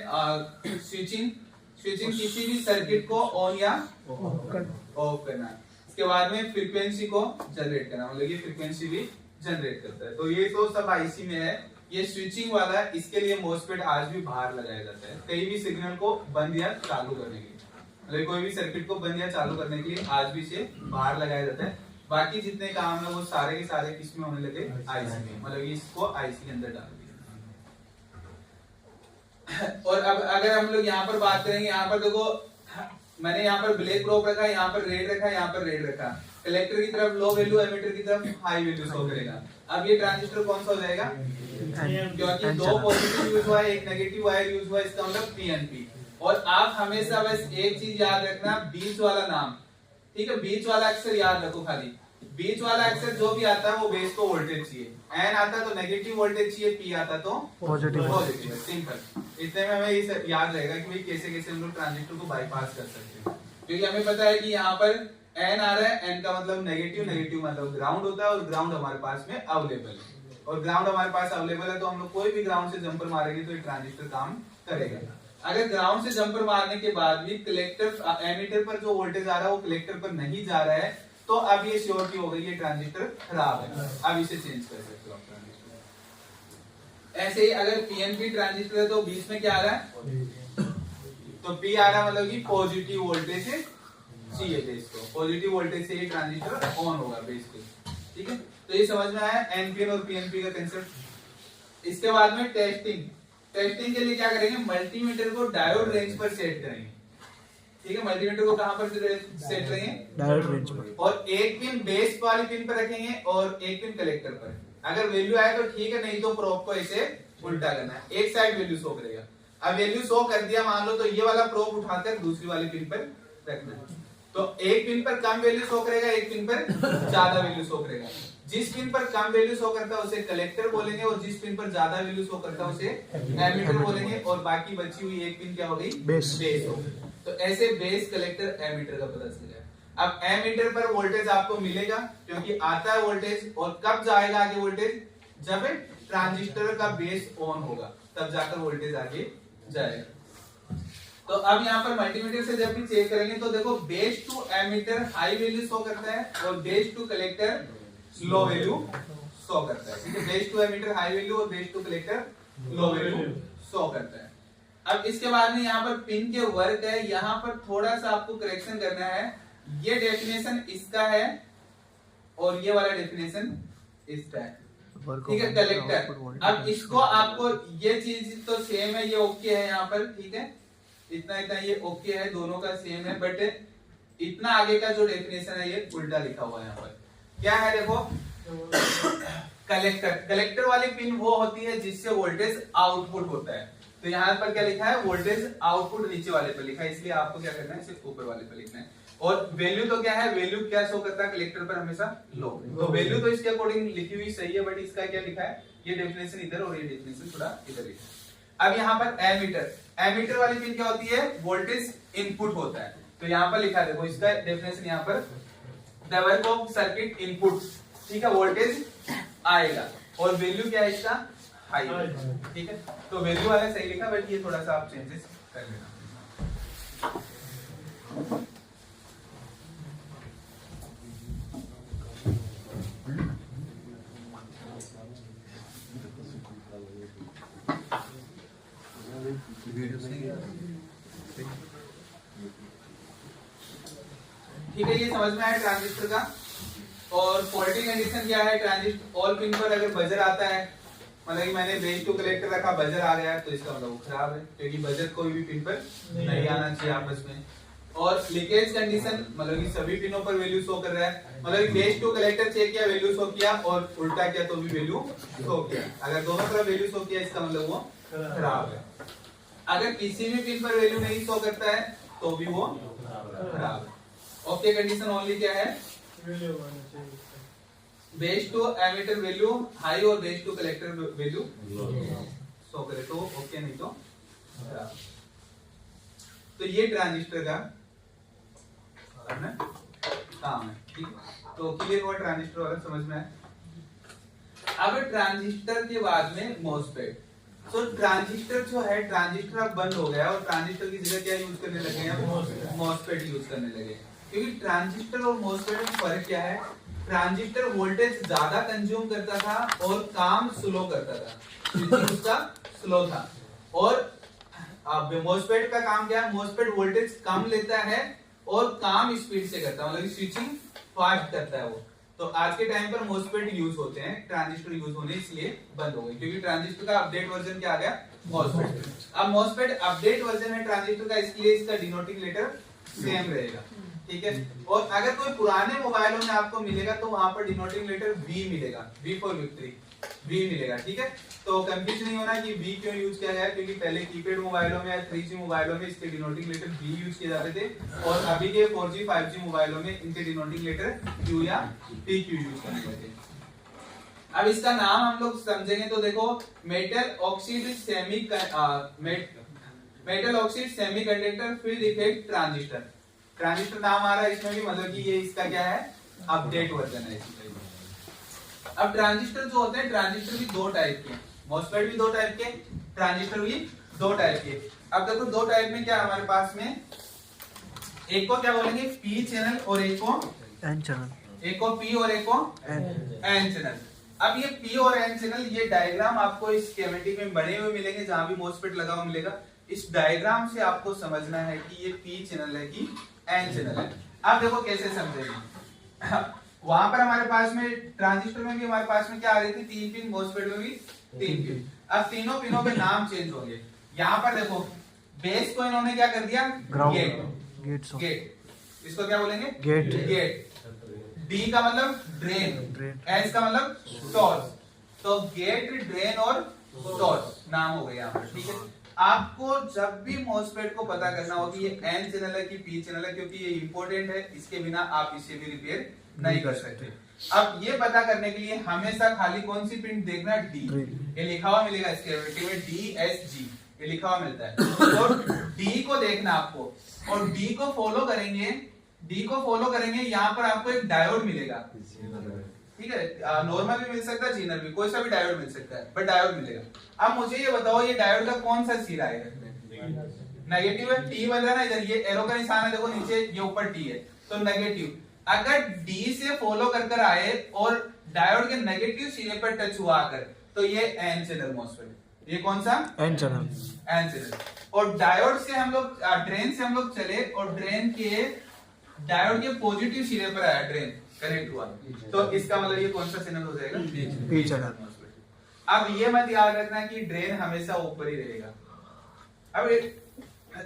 स्विचिंग। स्विचिंग किसी भी सर्किट को ऑन या ऑफ करना। इसके बाद में फ्रीक्वेंसी को जनरेट करना, मतलब ये फ्रीक्वेंसी भी जनरेट करता है। तो ये तो सब आईसी में है। ये स्विचिंग वाला, इसके लिए मोस्फेट आज भी बाहर लगाया जाता है कहीं भी सिग्नल को बंद या चालू करने के लिए। मतलब कोई भी सर्किट को बंद या चालू करने के लिए आज भी इसे बाहर लगाया जाता है। बाकी जितने काम है वो सारे के सारे किसमें होने लगे, आईसी में। मतलब इसको आईसी के अंदर डाल दिया। और अब अगर हम लोग यहाँ पर बात करेंगे, यहाँ पर देखो मैंने यहाँ पर ब्लैक प्रोब रखा, यहाँ पर रेड रखा, यहाँ पर रेड रखा। कलेक्टर की तरफ लो वैल्यू, एमिटर की तरफ हाई वैल्यू शो करेगा। अब ये ट्रांजिस्टर कौन सा हो जाएगा, क्योंकि 2 पॉजिटिव यूज हुआ है, 1 नेगेटिव वायर यूज हुआ है, इसका मतलब पीएनपी। और आप हमेशा बस एक चीज याद रखना, बीच वाला नाम, ठीक है, बीच वाला अक्षर याद रखो खाली। बीच वाला अक्षर जो भी आता है वो बेस को वोल्टेज चाहिए। एन आता तो नेगेटिव वोल्टेज चाहिए, पी आता तो पॉजिटिव। सिंपल। इतने में हमें ये याद रहेगा कि भाई कैसे कैसे हम लोग ट्रांजिस्टर को बाईपास कर सकते हैं। क्योंकि हमें पता है कि यहाँ पर एन आ रहा है, एन का मतलब नेगेटिव, नेगेटिव मतलब ग्राउंड होता है, और ग्राउंड हमारे पास में अवेलेबल है। और ग्राउंड हमारे पास अवेलेबल है तो हम लोग कोई भी ग्राउंड से जंपर मारेंगे तो ये ट्रांजिस्टर काम करेगा। अगर ग्राउंड से जंपर मारने के बाद भी कलेक्टर एमीटर पर जो वोल्टेज आ रहा है वो कलेक्टर पर नहीं जा रहा है, तो अब ये श्योरिटी हो गई, ये ट्रांजिस्टर खराब है, अब इसे चेंज कर सकते हो आप ट्रांजिस्टर। ऐसे ही अगर पीएनपी ट्रांजिस्टर है तो बीच में क्या आ रहा है, तो पी आ रहा है, मतलब कि पॉजिटिव वोल्टेज चाहिए बेस को, पॉजिटिव वोल्टेज से ये ट्रांजिस्टर ऑन होगा बेस पे। ठीक है, तो ये समझ में आया एनपीएन और पीएनपी का कंसेप्ट। इसके बाद में टेस्टिंग। टेस्टिंग के लिए क्या करेंगे, मल्टीमीटर को डायोड रेंज पर सेट करेंगे। ठीक है, मल्टीमीटर को कहां पर सेट करेंगे, डायोड रेंज पर। और एक पिन बेस वाली पिन पर रखेंगे और एक पिन कलेक्टर पर। अगर वैल्यू आए तो ठीक है, नहीं तो प्रोब को ऐसे उल्टा करना है, एक साइड वैल्यू शो करेगा। अब वैल्यू शो कर दिया मान लो, तो ये वाला प्रोब उठाकर दूसरी वाली पिन पर रखना है। तो एक पिन पर कम वैल्यू शो करेगा, एक पिन पर ज्यादा वैल्यू शो करेगा। जिस पिन पर कम वैल्यू शो करता है उसे कलेक्टर बोलेंगे, और जिस पिन पर ज्यादा वैल्यू शो करता है उसे एमीटर बोलेंगे। और बाकी बची हुई एक पिन क्या हो गई, बेस हो गई। तो ऐसे बेस, कलेक्टर, एमीटर का पता चल गया। अब एमीटर पर वोल्टेज आपको मिलेगा क्योंकि आता है वोल्टेज, और कब जाएगा आगे वोल्टेज, जब ट्रांजिस्टर का बेस ऑन होगा तब जाकर वोल्टेज आगे जाएगा। तो अब यहाँ पर मल्टीमीटर से जब भी चेक करेंगे तो देखो base to emitter high value show करता है और base to collector low value show करता है। ठीक है, base to emitter high value और base to collector low value show करता है। अब इसके बाद में यहाँ पर पिन के वर्क है, यहाँ पर थोड़ा सा आपको करेक्शन करना है। ये डेफिनेशन इसका है और ये वाला डेफिनेशन इसका है। ठीक है, कलेक्टर। अब इसको आपको ये चीज तो सेम है, ये ओके है यहाँ पर। ठीक है, इतना इतना ये ओके है, दोनों का सेम है, बट इतना आगे का जो डेफिनेशन है ये उल्टा लिखा हुआ है यहाँ पर। क्या है देखो, कलेक्टर, कलेक्टर वाली पिन वो होती है जिससे वोल्टेज आउटपुट होता है। तो यहाँ पर क्या लिखा है, वोल्टेज आउटपुट नीचे वाले पर लिखा है, इसलिए आपको क्या करना है, सिर्फ ऊपर वाले पर लिखना है। और वैल्यू तो क्या है, वैल्यू क्या शो करता है कलेक्टर पर, हमेशा लो। तो वैल्यू तो इसके अकॉर्डिंग लिखी हुई सही है, बट इसका क्या लिखा है, ये डेफिनेशन इधर और ये डेफिनेशन थोड़ा इधर लिखा है। अब यहाँ पर एमीटर, एमीटर वाली पिन क्या होती है, वोल्टेज इनपुट होता है। तो यहाँ पर लिखा है देखो, इसका डेफिनेशन यहाँ पर, the work of circuit input. ठीक है, वोल्टेज आएगा और वैल्यू क्या है इसका, हाई। ठीक है, तो वैल्यू वाला सही लिखा, बट ये थोड़ा सा आप चेंजेस कर लेना। वीडियो ठीक है, ये समझ में आया ट्रांजिस्टर का। और फॉल्टी कंडीशन क्या है, ट्रांजिस्टर ऑल पिन पर अगर बजर आता है, मतलब कि मैंने बेस टू कलेक्टर रखा, बजर आ गया, तो इसका मतलब वो खराब है, क्योंकि बजर कोई भी पिन पर नहीं आना चाहिए आपस में। और लीकेज कंडीशन, मतलब कि सभी पिनों पर वैल्यू शो कर रहा है, मतलब कि बेस टू कलेक्टर चेक किया, वैल्यू शो किया, और उल्टा किया तो भी वैल्यू शो किया। अगर दोनों तरफ वैल्यू शो किया, इसका मतलब वो खराब है। अगर किसी भी पिन पर वैल्यू नहीं शो करता है तो भी वो खराब है। ओके कंडीशन ओनली क्या है, वैल्यू आना चाहिए। Base to emitter value high और base to collector value show करे तो ओके, नहीं तो खराब। तो ये ट्रांजिस्टर का काम है, ठीक है। तो क्लियर हुआ ट्रांजिस्टर वाला, समझ में आया। अब ट्रांजिस्टर के बाद में मॉसफेट। तो ट्रांजिस्टर जो है, ट्रांजिस्टर अब बंद हो गया और ट्रांजिस्टर की जगह क्या यूज करने लगे हैं, मॉसफेट यूज करने लगे। क्योंकि ट्रांजिस्टर और मॉसफेट में फर्क क्या है, ट्रांजिस्टर वोल्टेज ज्यादा कंज्यूम करता था और काम स्लो करता था, उसका स्लो था। और मॉसफेट का काम क्या है, मॉसफेट वोल्टेज कम लेता है और काम स्पीड से करता है, मतलब स्विचिंग फास्ट करता है वो। तो आज के टाइम पर मॉसफेट यूज होते हैं, ट्रांजिस्टर यूज होने इसलिए बंद हो गए, क्योंकि ट्रांजिस्टर का अपडेट वर्जन क्या आ गया, मॉसफेट। अब मॉसफेट अपडेट वर्जन है ट्रांजिस्टर का, इसलिए इसका डिनोटिंग लेटर सेम रहेगा, ठीक है। और अगर कोई पुराने मोबाइलों में आपको मिलेगा तो वहां पर डिनोटिंग लेटर वी मिलेगा, वी फॉर विक्ट्री, वी मिलेगा, ठीक है। तो कंफ्यूज नहीं होना कि वी क्यों यूज किया गया है, क्योंकि पहले कीपैड मोबाइलों में या 3G मोबाइलों में इसके डिनोटिंग लेटर वी यूज किए जाते थे, और अभी के 4G 5G मोबाइलों में इनके डिनोटिंग लेटर क्यू या PQ यूज करने लगे। अब इसका नाम हम लोग समझेंगे तो देखो, metal oxide semiconductor field effect transistor. Transistor नाम आ रहा है इसमें भी, मतलब कि ये इसका क्या है, अपडेट वर्जन है इसका। अब ट्रांजिस्टर जो होते हैं, ट्रांजिस्टर भी दो टाइप के, मॉसफेट भी दो टाइप के, ट्रांजिस्टर भी दो टाइप के। अब देखो दो टाइप में क्या हमारे पास में, एक को क्या बोलेंगे पी चैनल और एक को एन चैनल, एक को पी और एक को एन चैनल। अब ये पी और एन चैनल, ये डायग्राम आपको इस स्कीमेटिक में बने हुए मिलेंगे, जहां भी मॉसफेट लगा हुआ मिलेगा। इस डायग्राम से आपको समझना है कि ये पी चैनल है कि एन चैनल है। अब देखो कैसे समझेंगे, वहां पर हमारे पास में ट्रांजिस्टर में भी हमारे पास में क्या आ रही थी, 3 पिन, मॉसफेट में भी 3 पिन। अब तीनों पिनों के नाम चेंज होंगे। यहाँ पर देखो बेस को इन्होंने क्या कर दिया, गेट, गेट, इसको क्या बोलेंगे, गेट, गेट। डी का मतलब ड्रेन, एस का मतलब सोर्स, तो गेट, ड्रेन और सोर्स नाम हो गए यहाँ पर, ठीक है। आपको जब भी मॉसफेट को पता करना हो कि ये एन चैनल है कि पी चैनल है, क्योंकि ये इंपॉर्टेंट है, इसके बिना आप इसे भी रिपेयर नहीं कर सकते। अब ये पता करने के लिए हमेशा खाली कौन सी पिन देखना, डी। ये लिखा हुआ मिलेगा इसके में DSG, ये लिखा हुआ मिलता है। तो डी को देखना आपको, और डी को फॉलो करेंगे, डी को फॉलो करेंगे, यहाँ पर आपको एक डायोड मिलेगा, ठीक है। नॉर्मल भी मिल सकता है, जीनर भी, कोई सा भी डायोड मिल सकता है, बट डायोड मिलेगा। अब मुझे ये बताओ, ये डायोड का कौन सा सिरा है, नेगेटिव है, टी बन रहा है ना इधर, ये एरो का निशान है, देखो नीचे, ये ऊपर टी है, तो नेगेटिव। अगर डी से फॉलो कर आए और डायोड के नेगेटिव सिरे पर टच हुआ आकर, तो ये एन चैनल मॉसफेट। ये कौन सा, एन चैनल, एन चैनल। और डायोड से हम लोग, ड्रेन से हम लोग चले और ड्रेन के, डायोड के पॉजिटिव सिरे पर आया, ड्रेन कनेक्ट हुआ, तो इसका मतलब ये कौन सा चैनल हो जाएगा, पी चैनल। अब ये मत याद रखना कि ड्रेन हमेशा ऊपर ही रहेगा। अब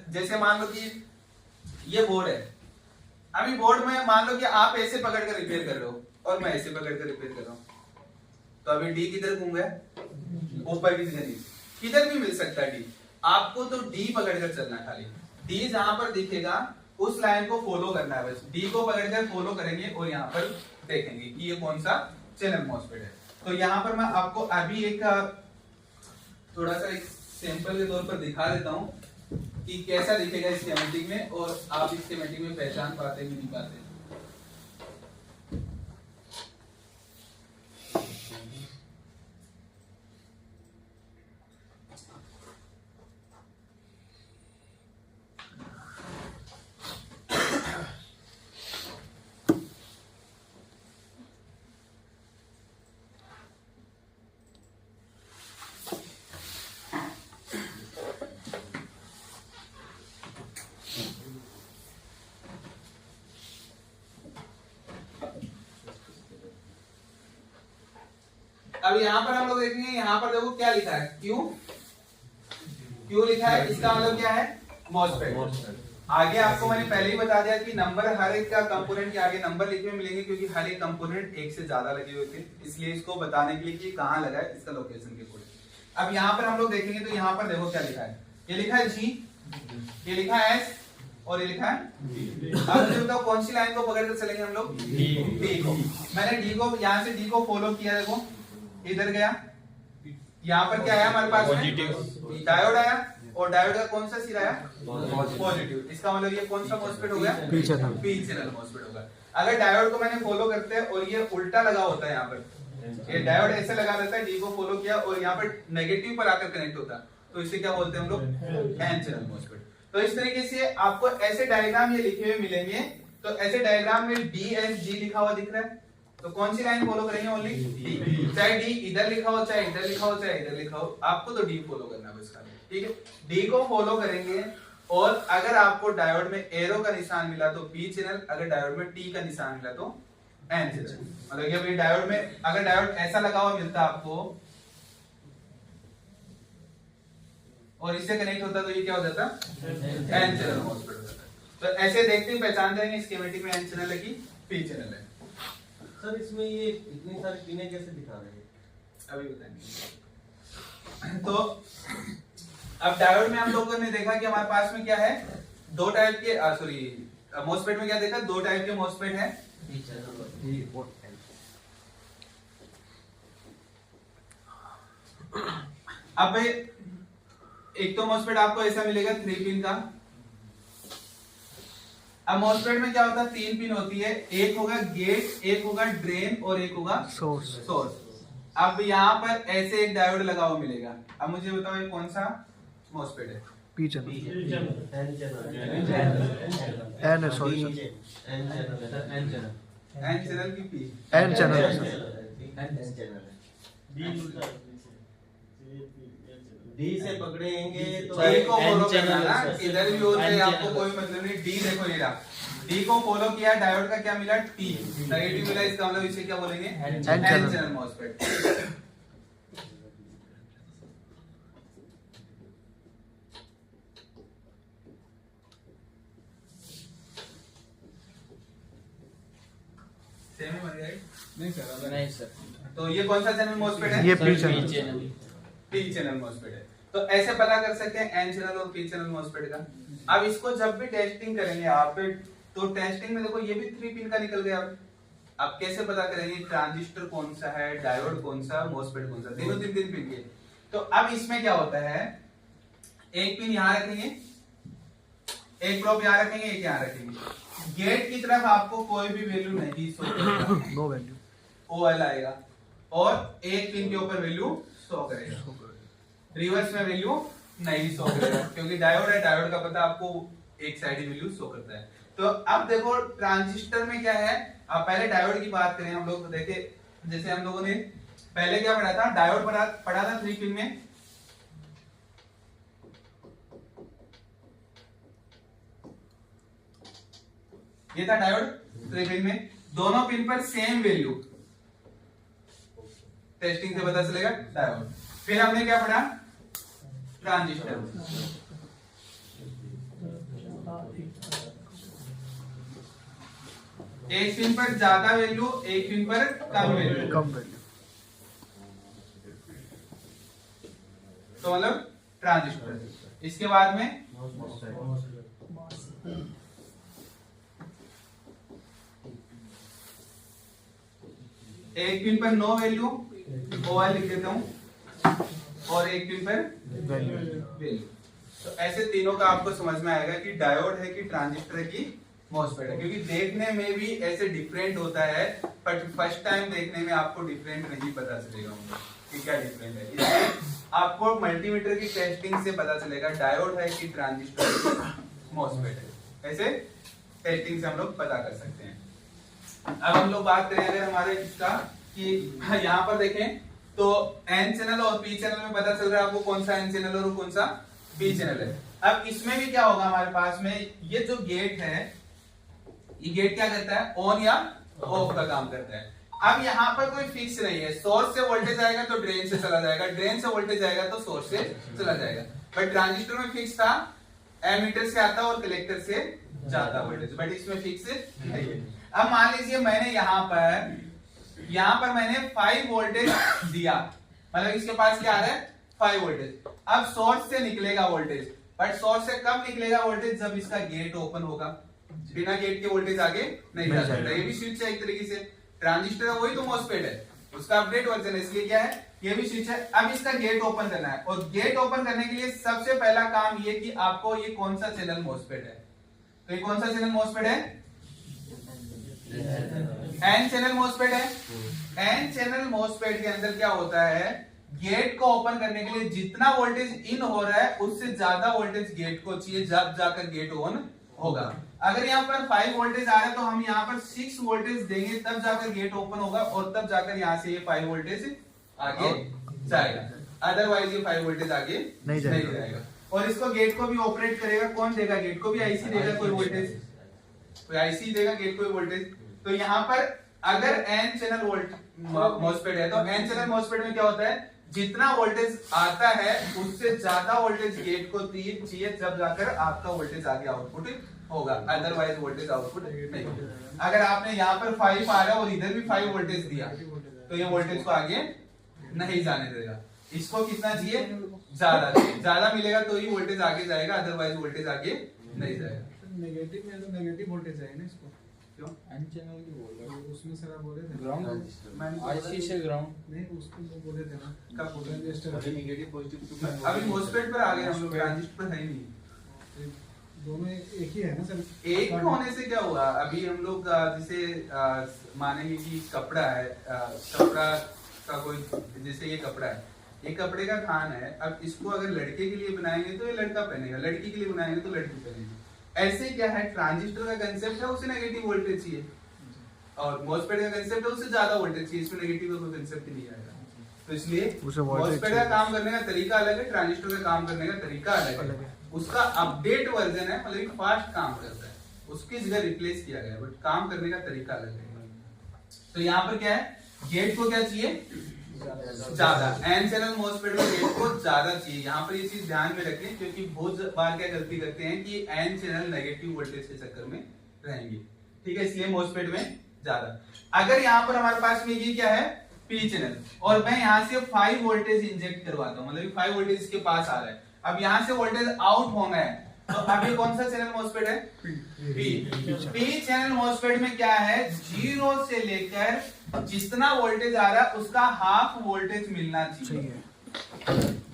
जैसे मान लो कि ये बोर्ड है, अभी बोर्ड में मान लो कि आप ऐसे पकड़ कर रिपेयर कर रहे हो और मैं ऐसे पकड़ कर रिपेयर कर रहा हूं, तो अभी डी किधर घूम गया, ऊपर की जगह, किधर भी मिल सकता है डी। आपको तो डी पकड़ कर चलना है, खाली डी जहां पर दिखेगा उस लाइन को फॉलो करना है, बस डी को पकड़कर फॉलो करेंगे और यहाँ पर देखेंगे कि ये कौन सा चैनल मॉसफेट है। तो यहाँ पर मैं आपको अभी एक थोड़ा सा एक सैंपल के तौर पर दिखा देता हूँ कि कैसा दिखेगा इस स्कीमेटिक में, और आप इस स्कीमेटिक में पहचान पाते भी नहीं पाते। अब यहाँ पर हम लोग देखेंगे, यहाँ पर देखो क्या लिखा है, क्यू लिखा है, इसका मतलब क्या है, मॉसफेट। आगे आपको मैंने पहले ही बता दिया कि नंबर हर एक का कंपोनेंट के आगे नंबर लिखे हुए मिलेंगे, क्योंकि हर एक कंपोनेंट एक से ज्यादा लगे हुए थे, इसलिए इसको बताने के लिए कि कहाँ लगा है, इसका लोकेशन के अकॉर्डिंग। अब यहाँ पर हम लोग देखेंगे तो यहाँ पर देखो क्या लिखा है, ये लिखा है G, ये लिखा है S और ये लिखा है D। अब मुझे बताओ कौन सी लाइन को पकड़ कर चलेंगे हम लोग, D को। मैंने D को, यहाँ से D को फॉलो किया, देखो इधर गया, यहाँ पर क्या आया हमारे पास में, डायोड आया, और डायोड का कौन सा सिरा आया, पॉजिटिव। इसका मतलब ये कौन सा मॉसफेट हो गया, P channel, P channel MOSFET होगा। अगर डायोड को मैंने फॉलो करते हैं और ये उल्टा लगा होता है, यहाँ पर ये डायोड ऐसे लगा रहता है, डी को फॉलो किया और यहाँ पर नेगेटिव पर आकर कनेक्ट होता है, तो इसे क्या बोलते हैं हम लोग, एन चैनल मॉसफेट। तो इस तरीके से आपको ऐसे डायग्राम ये लिखे हुए मिलेंगे। तो ऐसे डायग्राम में DSG लिखा हुआ दिख रहा है, तो कौन सी लाइन फॉलो करेंगे, ओनली डी। चाहे डी इधर लिखा हो, चाहे इधर लिखा हो, चाहे इधर लिखा हो, आपको तो डी फॉलो करना है बस, ठीक है। डी को फॉलो करेंगे, और अगर आपको डायोड में एरो का निशान मिला तो पी चैनल, अगर डायोड में टी का निशान मिला तो एन चैनल। मतलब कि अभी डायोड में अगर डायोड ऐसा लगा हुआ मिलता आपको और इससे कनेक्ट होता, तो ये क्या हो जाता, एन चैनल मॉसफेट हो जाता। तो ऐसे देखते ही पहचान जाएंगे स्कीमेटिक में एन चैनल है कि पी चैनल है। सर इसमें ये इतनी सारी पिनें कैसे दिखा रहे हैं, अभी बताएंगे। तो अब डायोड में हम लोगों ने देखा कि हमारे पास में क्या है, दो टाइप के, सॉरी मॉसफेट में क्या देखा, दो टाइप के मॉसफेट है। अब एक तो मॉसफेट आपको ऐसा मिलेगा 3 पिन का। अब मॉसफेट में क्या होता है, 3 पिन होती है, एक होगा गेट, एक होगा ड्रेन और एक होगा सोर्स। अब यहाँ पर ऐसे एक डायोड लगा हुआ मिलेगा। अब मुझे बताओ ये कौन सा मॉसफेट है, P channel, N N sorry N channel की पी, एन चैनल डी से पकड़ेंगे तो डी को फॉलो करना ना, इधर भी होते हैं, आपको कोई मतलब नहीं। डी देखो ये रहा, डी को फॉलो किया, डायोड का क्या मिला, टी नेगेटिव मिला, इसका मतलब इसे क्या बोलेंगे, एन चैनल मॉसफेट। सेम ही बन गया नहीं सर, नहीं सर। तो ये कौन सा चैनल मॉसफेट है, ये P channel, P channel MOSFET है। तो ऐसे पता कर सकते हैं एन चैनल और पी चैनल मॉसफेट का। अब इसको जब भी टेस्टिंग करेंगे आप, तो टेस्टिंग में देखो ये भी 3 पिन का निकल गया। अब कैसे पता करेंगे ट्रांजिस्टर कौन सा है, डायोड कौन सा, मॉसफेट कौन सा, तीनों 3 पिन के। तो अब इसमें क्या होता है, एक पिन यहाँ रखेंगे, एक प्रोब यहाँ रखेंगे, एक यहाँ रखेंगे। गेट की तरफ आपको कोई भी वैल्यू नहीं शो करेगा, नो वैल्यू, OL आएगा, और एक पिन के ऊपर वैल्यू शो करेगा, रिवर्स में वैल्यू नहीं शो करेगा, क्योंकि डायोड है, डायोड का पता आपको एक साइड ही वैल्यू शो करता है। तो अब देखो ट्रांजिस्टर में क्या है, अब पहले डायोड की बात करें हम लोग, देखे जैसे हम लोगों ने पहले क्या पढ़ा था, डायोड पढ़ा था 3 पिन में। ये था डायोड 3 पिन में, दोनों पिन पर सेम वैल्यू, टेस्टिंग से पता चलेगा डायोड। फिर हमने क्या पढ़ा, ट्रांजिस्टर। एक पिन पर ज्यादा वैल्यू, एक पिन पर कम वैल्यू, तो मतलब ट्रांजिस्टर। इसके बाद में एक पिन पर नो वैल्यू, OL लिख देता हूं, और एक पिन पर वैल्यू। तो ऐसे तीनों का आपको समझ में आएगा कि डायोड है कि ट्रांजिस्टर है कि मॉसफेट है, क्योंकि देखने में भी ऐसे डिफरेंट होता है, बट फर्स्ट टाइम देखने में आपको डिफरेंट नहीं पता चलेगा कि क्या डिफरेंट है। इसलिए आपको मल्टीमीटर की टेस्टिंग से पता चलेगा डायोड है कि ट्रांजिस्टर है कि मॉसफेट है। ऐसे टेस्टिंग से हम लोग पता कर सकते हैं। अब हम लोग बात करें अगर हमारे इसका, कि यहाँ पर देखें तो एन चैनल और पी चैनल में पता चल रहा है आपको कौन सा एन चैनल और कौन सा पी चैनल है। अब इसमें भी क्या होगा, हमारे पास में ये जो गेट है, ये गेट क्या करता है, ऑन या ऑफ का काम करता है। अब यहाँ पर कोई फिक्स नहीं है, सोर्स से वोल्टेज आएगा तो ड्रेन से चला जाएगा, ड्रेन से वोल्टेज आएगा तो सोर्स से चला जाएगा। बट ट्रांजिस्टर में फिक्स था, एमीटर से आता और कलेक्टर से जाता वोल्टेज, बट इसमें फिक्स नहीं है। अब मान लीजिए मैंने यहाँ पर मैंने 5 वोल्टेज दिया, मतलब इसके पास क्या आ रहा है 5 वोल्टेज। अब सोर्स से निकलेगा वोल्टेज, बट सोर्स से कब निकलेगा वोल्टेज, जब इसका गेट ओपन होगा। बिना गेट के वोल्टेज आगे नहीं जा सकता। ये भी स्विच है एक तरीके से, ट्रांजिस्टर है वही तो मॉसफेट है, उसका अपडेट वर्जन है, इसलिए क्या है ये भी स्विच है। अब इसका गेट ओपन करना है, और गेट ओपन करने के लिए सबसे पहला काम ये कि आपको ये कौन सा चैनल मॉसफेट है, तो ये कौन सा चैनल मॉसफेट है, एन चैनल मॉसफेट है। एन चैनल मॉसफेट के अंदर क्या होता है, गेट को ओपन करने के लिए जितना वोल्टेज इन हो रहा है उससे ज्यादा वोल्टेज गेट को चाहिए, जब जाकर गेट ऑन होगा। अगर यहाँ पर 5 वोल्टेज आ रहा है तो हम यहाँ पर 6 वोल्टेज देंगे, तब जाकर गेट ओपन होगा, और तब जाकर यहाँ से ये 5 वोल्टेज आगे जाएगा, अदरवाइज ये 5 वोल्टेज आगे नहीं जाएगा। और इसको गेट को भी ऑपरेट करेगा कौन देगा, गेट को भी आईसी देगा कोई वोल्टेज, कोई आईसी देगा गेट को भी वोल्टेज। तो यहाँ पर अगर एन चैनल मॉसफेट है तो एन चैनल मॉसफेट में क्या होता है, जितना वोल्टेज आता है उससे ज्यादा वोल्टेज गेट को चाहिए, जब जाकर आपका वोल्टेज आगे आउटपुट होगा, अदरवाइज वोल्टेज आउटपुट नहीं होगा। अगर आपने यहाँ पर 5 आ रहा है और इधर भी 5 वोल्टेज दिया तो ये वोल्टेज को आगे नहीं जाने देगा। इसको कितना चाहिए, ज्यादा मिलेगा तो ही वोल्टेज आगे जाएगा, अदरवाइज वोल्टेज आगे नहीं जाएगा। नेगेटिव में तो नेगेटिव वोल्टेज है ना इसको, क्यों एन चैनल की बोल रहा हूं, उसमें सर आप बोले थे ग्राउंड आईसी से ग्राउंड नहीं, उसको तो बोले थे ना कब बोले, ट्रांजिस्टर नेगेटिव पॉजिटिव अभी मॉसफेट पर आ गए हम लोग, ट्रांजिस्टर पर है ही नहीं। दोनों एक ही है ना सर, एक होने से क्या हुआ, अभी हम लोग जैसे मानेंगे कि कपड़ा है, कपड़ा का कोई, जैसे ये कपड़ा है, ये कपड़े का थान है, अब इसको अगर लड़के के लिए बनाएंगे तो ये लड़का पहनेगा, लड़की के लिए बनाएंगे तो लड़की पहनेगी। ऐसे क्या है, ट्रांजिस्टर का कंसेप्ट है उसे नेगेटिव वोल्टेज चाहिए, और मॉसफेट का कंसेप्ट है उससे ज्यादा वोल्टेज चाहिए, इसमें नेगेटिव का कोई कंसेप्ट ही नहीं आएगा। तो इसलिए मॉसफेट का काम करने का तरीका अलग है, ट्रांजिस्टर का काम करने का तरीका अलग है। उसका अपडेट वर्जन है, मतलब फास्ट काम करता है, उसकी जगह रिप्लेस किया गया, बट काम करने का तरीका अलग है। तो यहाँ पर क्या है, गेट को क्या चाहिए, ज्यादा। एन चैनल मॉसफेट में गेट को ज्यादा चाहिए। यहाँ पर ये चीज ध्यान में रखें, क्योंकि बहुत बार क्या गलती करते हैं कि एन चैनल नेगेटिव वोल्टेज के चक्कर में रहेंगे, ठीक है, इसलिए मॉसफेट में ज्यादा। अगर यहाँ पर हमारे पास में ये क्या है, पी चैनल, और मैं यहाँ से 5 वोल्टेज इंजेक्ट करवाता हूँ, मतलब 5 वोल्टेज इसके पास आ रहा है, अब यहाँ से वोल्टेज आउट होना है, तो अब ये कौन सा चैनल मॉसफेट है, पी चैनल मॉसफेट में क्या है, 0 से लेकर जितना वोल्टेज आ रहा है उसका हाफ वोल्टेज मिलना चाहिए।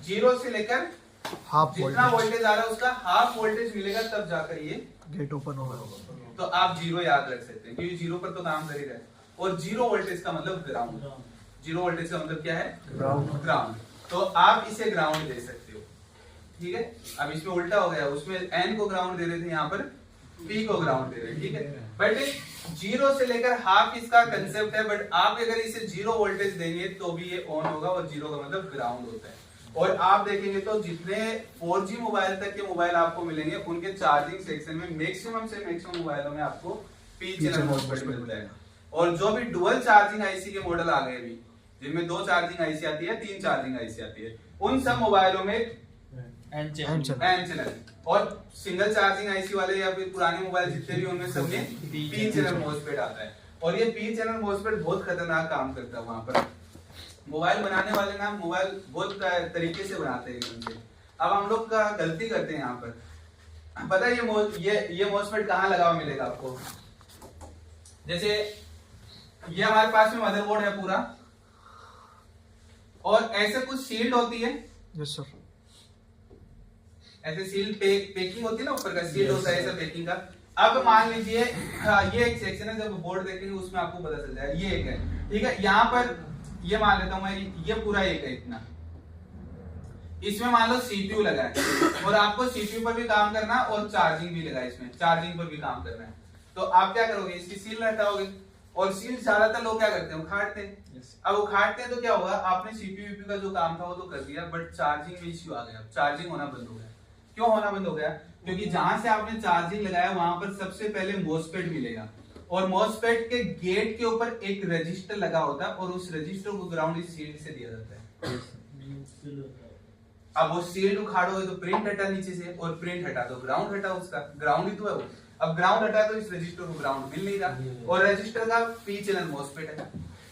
0 से लेकर हाफ जितना वोल्टेज आ रहा है उसका हाफ वोल्टेज मिलेगा, तब जाकर ये गेट ओपन होगा। तो आप 0 याद रख सकते हैं, क्योंकि 0 पर तो काम कर ही रहे हैं। और 0 वोल्टेज का मतलब ग्राउंड, 0 वोल्टेज का मतलब क्या है, ग्राउंड। तो आप इसे ग्राउंड दे सकते हो, ठीक है। अब इसमें उल्टा हो गया, उसमें एन को ग्राउंड दे रहे थे, यहाँ पर पी को ग्राउंड दे रहे हैं, ठीक है। बट 0 से लेकर हाफ इसका कंसेप्ट है, बट आप अगर इसे 0 वोल्टेज देंगे तो भी ये ऑन होगा, और 0 का मतलब ग्राउंड होता है। और आप देखेंगे तो जितने 4G मोबाइल तक के मोबाइल आपको मिलेंगे, उनके चार्जिंग सेक्शन में मैक्सिमम से मैक्सिमम मोबाइलों में आपको पी चैनल मॉसफेट मिलता है। और जो भी डुअल चार्जिंग आईसी के मॉडल आ गए अभी, जिनमें 2 चार्जिंग आईसी आती है, 3 चार्जिंग आईसी आती है, उन सब मोबाइलों में एन चैनल, और सिंगल चार्जिंग आईसी वाले या फिर पुराने मोबाइल जितने भी, उनमें सब में पी चैनल मॉसफेट आता है। और ये पी चैनल मॉसफेट बहुत खतरनाक काम करता है। वहां पर मोबाइल बनाने वाले ना मोबाइल बहुत तरीके से बनाते हैं एकदम से। अब हम लोग का गलती करते हैं यहाँ पर, पता है ये मॉसफेट कहाँ लगा हुआ मिलेगा आपको, जैसे ये हमारे पास में मदरबोर्ड है पूरा, और ऐसे कुछ शील्ड होती है, यस सर, ऐसे सील पैकिंग होती है ना, ऊपर का सील होता है ऐसा पैकिंग का। अब मान लीजिए ये एक सेक्शन है, जब बोर्ड देखेंगे उसमें आपको पता चल जाएगा, ये एक है, ठीक है। यहाँ पर ये मान लेता हूं मैं, ये पूरा एक है इतना, इसमें मान लो सीपीयू लगा है, और आपको सीपीयू पर भी काम करना और चार्जिंग भी लगा है, इसमें चार्जिंग पर भी काम करना है। तो आप क्या करोगे, इसकी सील हटाओगे, और सील ज्यादातर लोग क्या करते हैं, उखाड़ते हैं। अब उखाड़ते हैं तो क्या होगा, आपने सीपीयू का जो काम था वो तो कर दिया, बट चार्जिंग में इश्यू आ गया, चार्जिंग होना बंद हो गया। क्यों होना बंद हो गया, क्योंकि जहां से आपने चार्जिंग लगाया वहां पर सबसे पहले मॉसफेट मिलेगा, और मॉसफेट के गेट के ऊपर एक रजिस्टर लगा होता है और उस रजिस्टर को ग्राउंड इस शील्ड से दिया जाता है। अब वो शील्ड उखाड़ोगे तो प्रिंट हटा नीचे से, और प्रिंट हटा तो ग्राउंड हटा, उसका ग्राउंड ही तो है वो। अब ग्राउंड हटा तो इस रजिस्टर को ग्राउंड मिल नहीं रहा, और रजिस्टर का पी चैनल मॉसफेट है।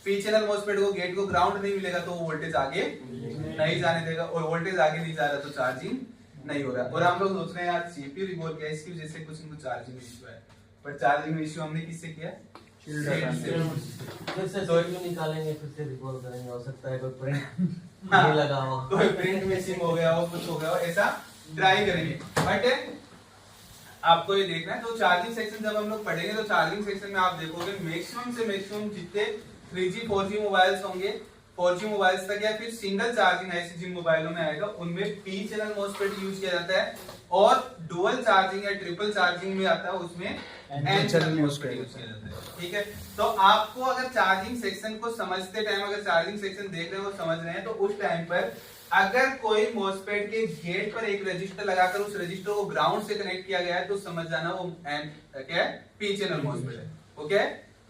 पी चैनल मॉसफेट को गेट को ग्राउंड नहीं मिलेगा तो वोल्टेज आगे नहीं जाने देगा, और वोल्टेज आगे नहीं जा रहा तो चार्जिंग नहीं हो रहा। और हम लोग सोच रहे हैं यार सीपीयू रिवॉल्व किया, इसकी वजह से कुछ इनको चार्जिंग इशू है, पर चार्जिंग इशू हमने किससे किया? फिर से CPU निकालेंगे, फिर से रिकॉल करेंगे, हो सकता है कोई प्रिंट नहीं लगा हो, कोई प्रिंट मिसिंग हो गया हो, कुछ हो गया हो, ऐसा ट्राई करेंगे। बट आपको ये देखना है, तो चार्जिंग सेक्शन जब हम लोग पढ़ेंगे तो चार्जिंग सेक्शन में आप देखोगे मैक्सिमम से मैक्सिमम जितने 3G 4G मोबाइल्स होंगे, 4G मोबाइल्स तक या फिर सिंगल चार्जिंग ऐसे जिन मोबाइलों में आएगा उनमें पी चैनल मॉसफेट यूज किया जाता है, और डुअल चार्जिंग या ट्रिपल चार्जिंग में आता है उसमें एन चैनल मॉसफेट यूज किया जाता है। ठीक है, तो आपको अगर चार्जिंग सेक्शन को समझते टाइम, अगर चार्जिंग सेक्शन देख रहे हो समझ रहे हैं, तो उस टाइम पर अगर कोई मॉसफेट के गेट पर एक रजिस्टर लगाकर उस रजिस्टर को ग्राउंड से कनेक्ट किया गया है तो समझ जाना वो एन क्या है? पी चैनल मॉसफेट है। ओके,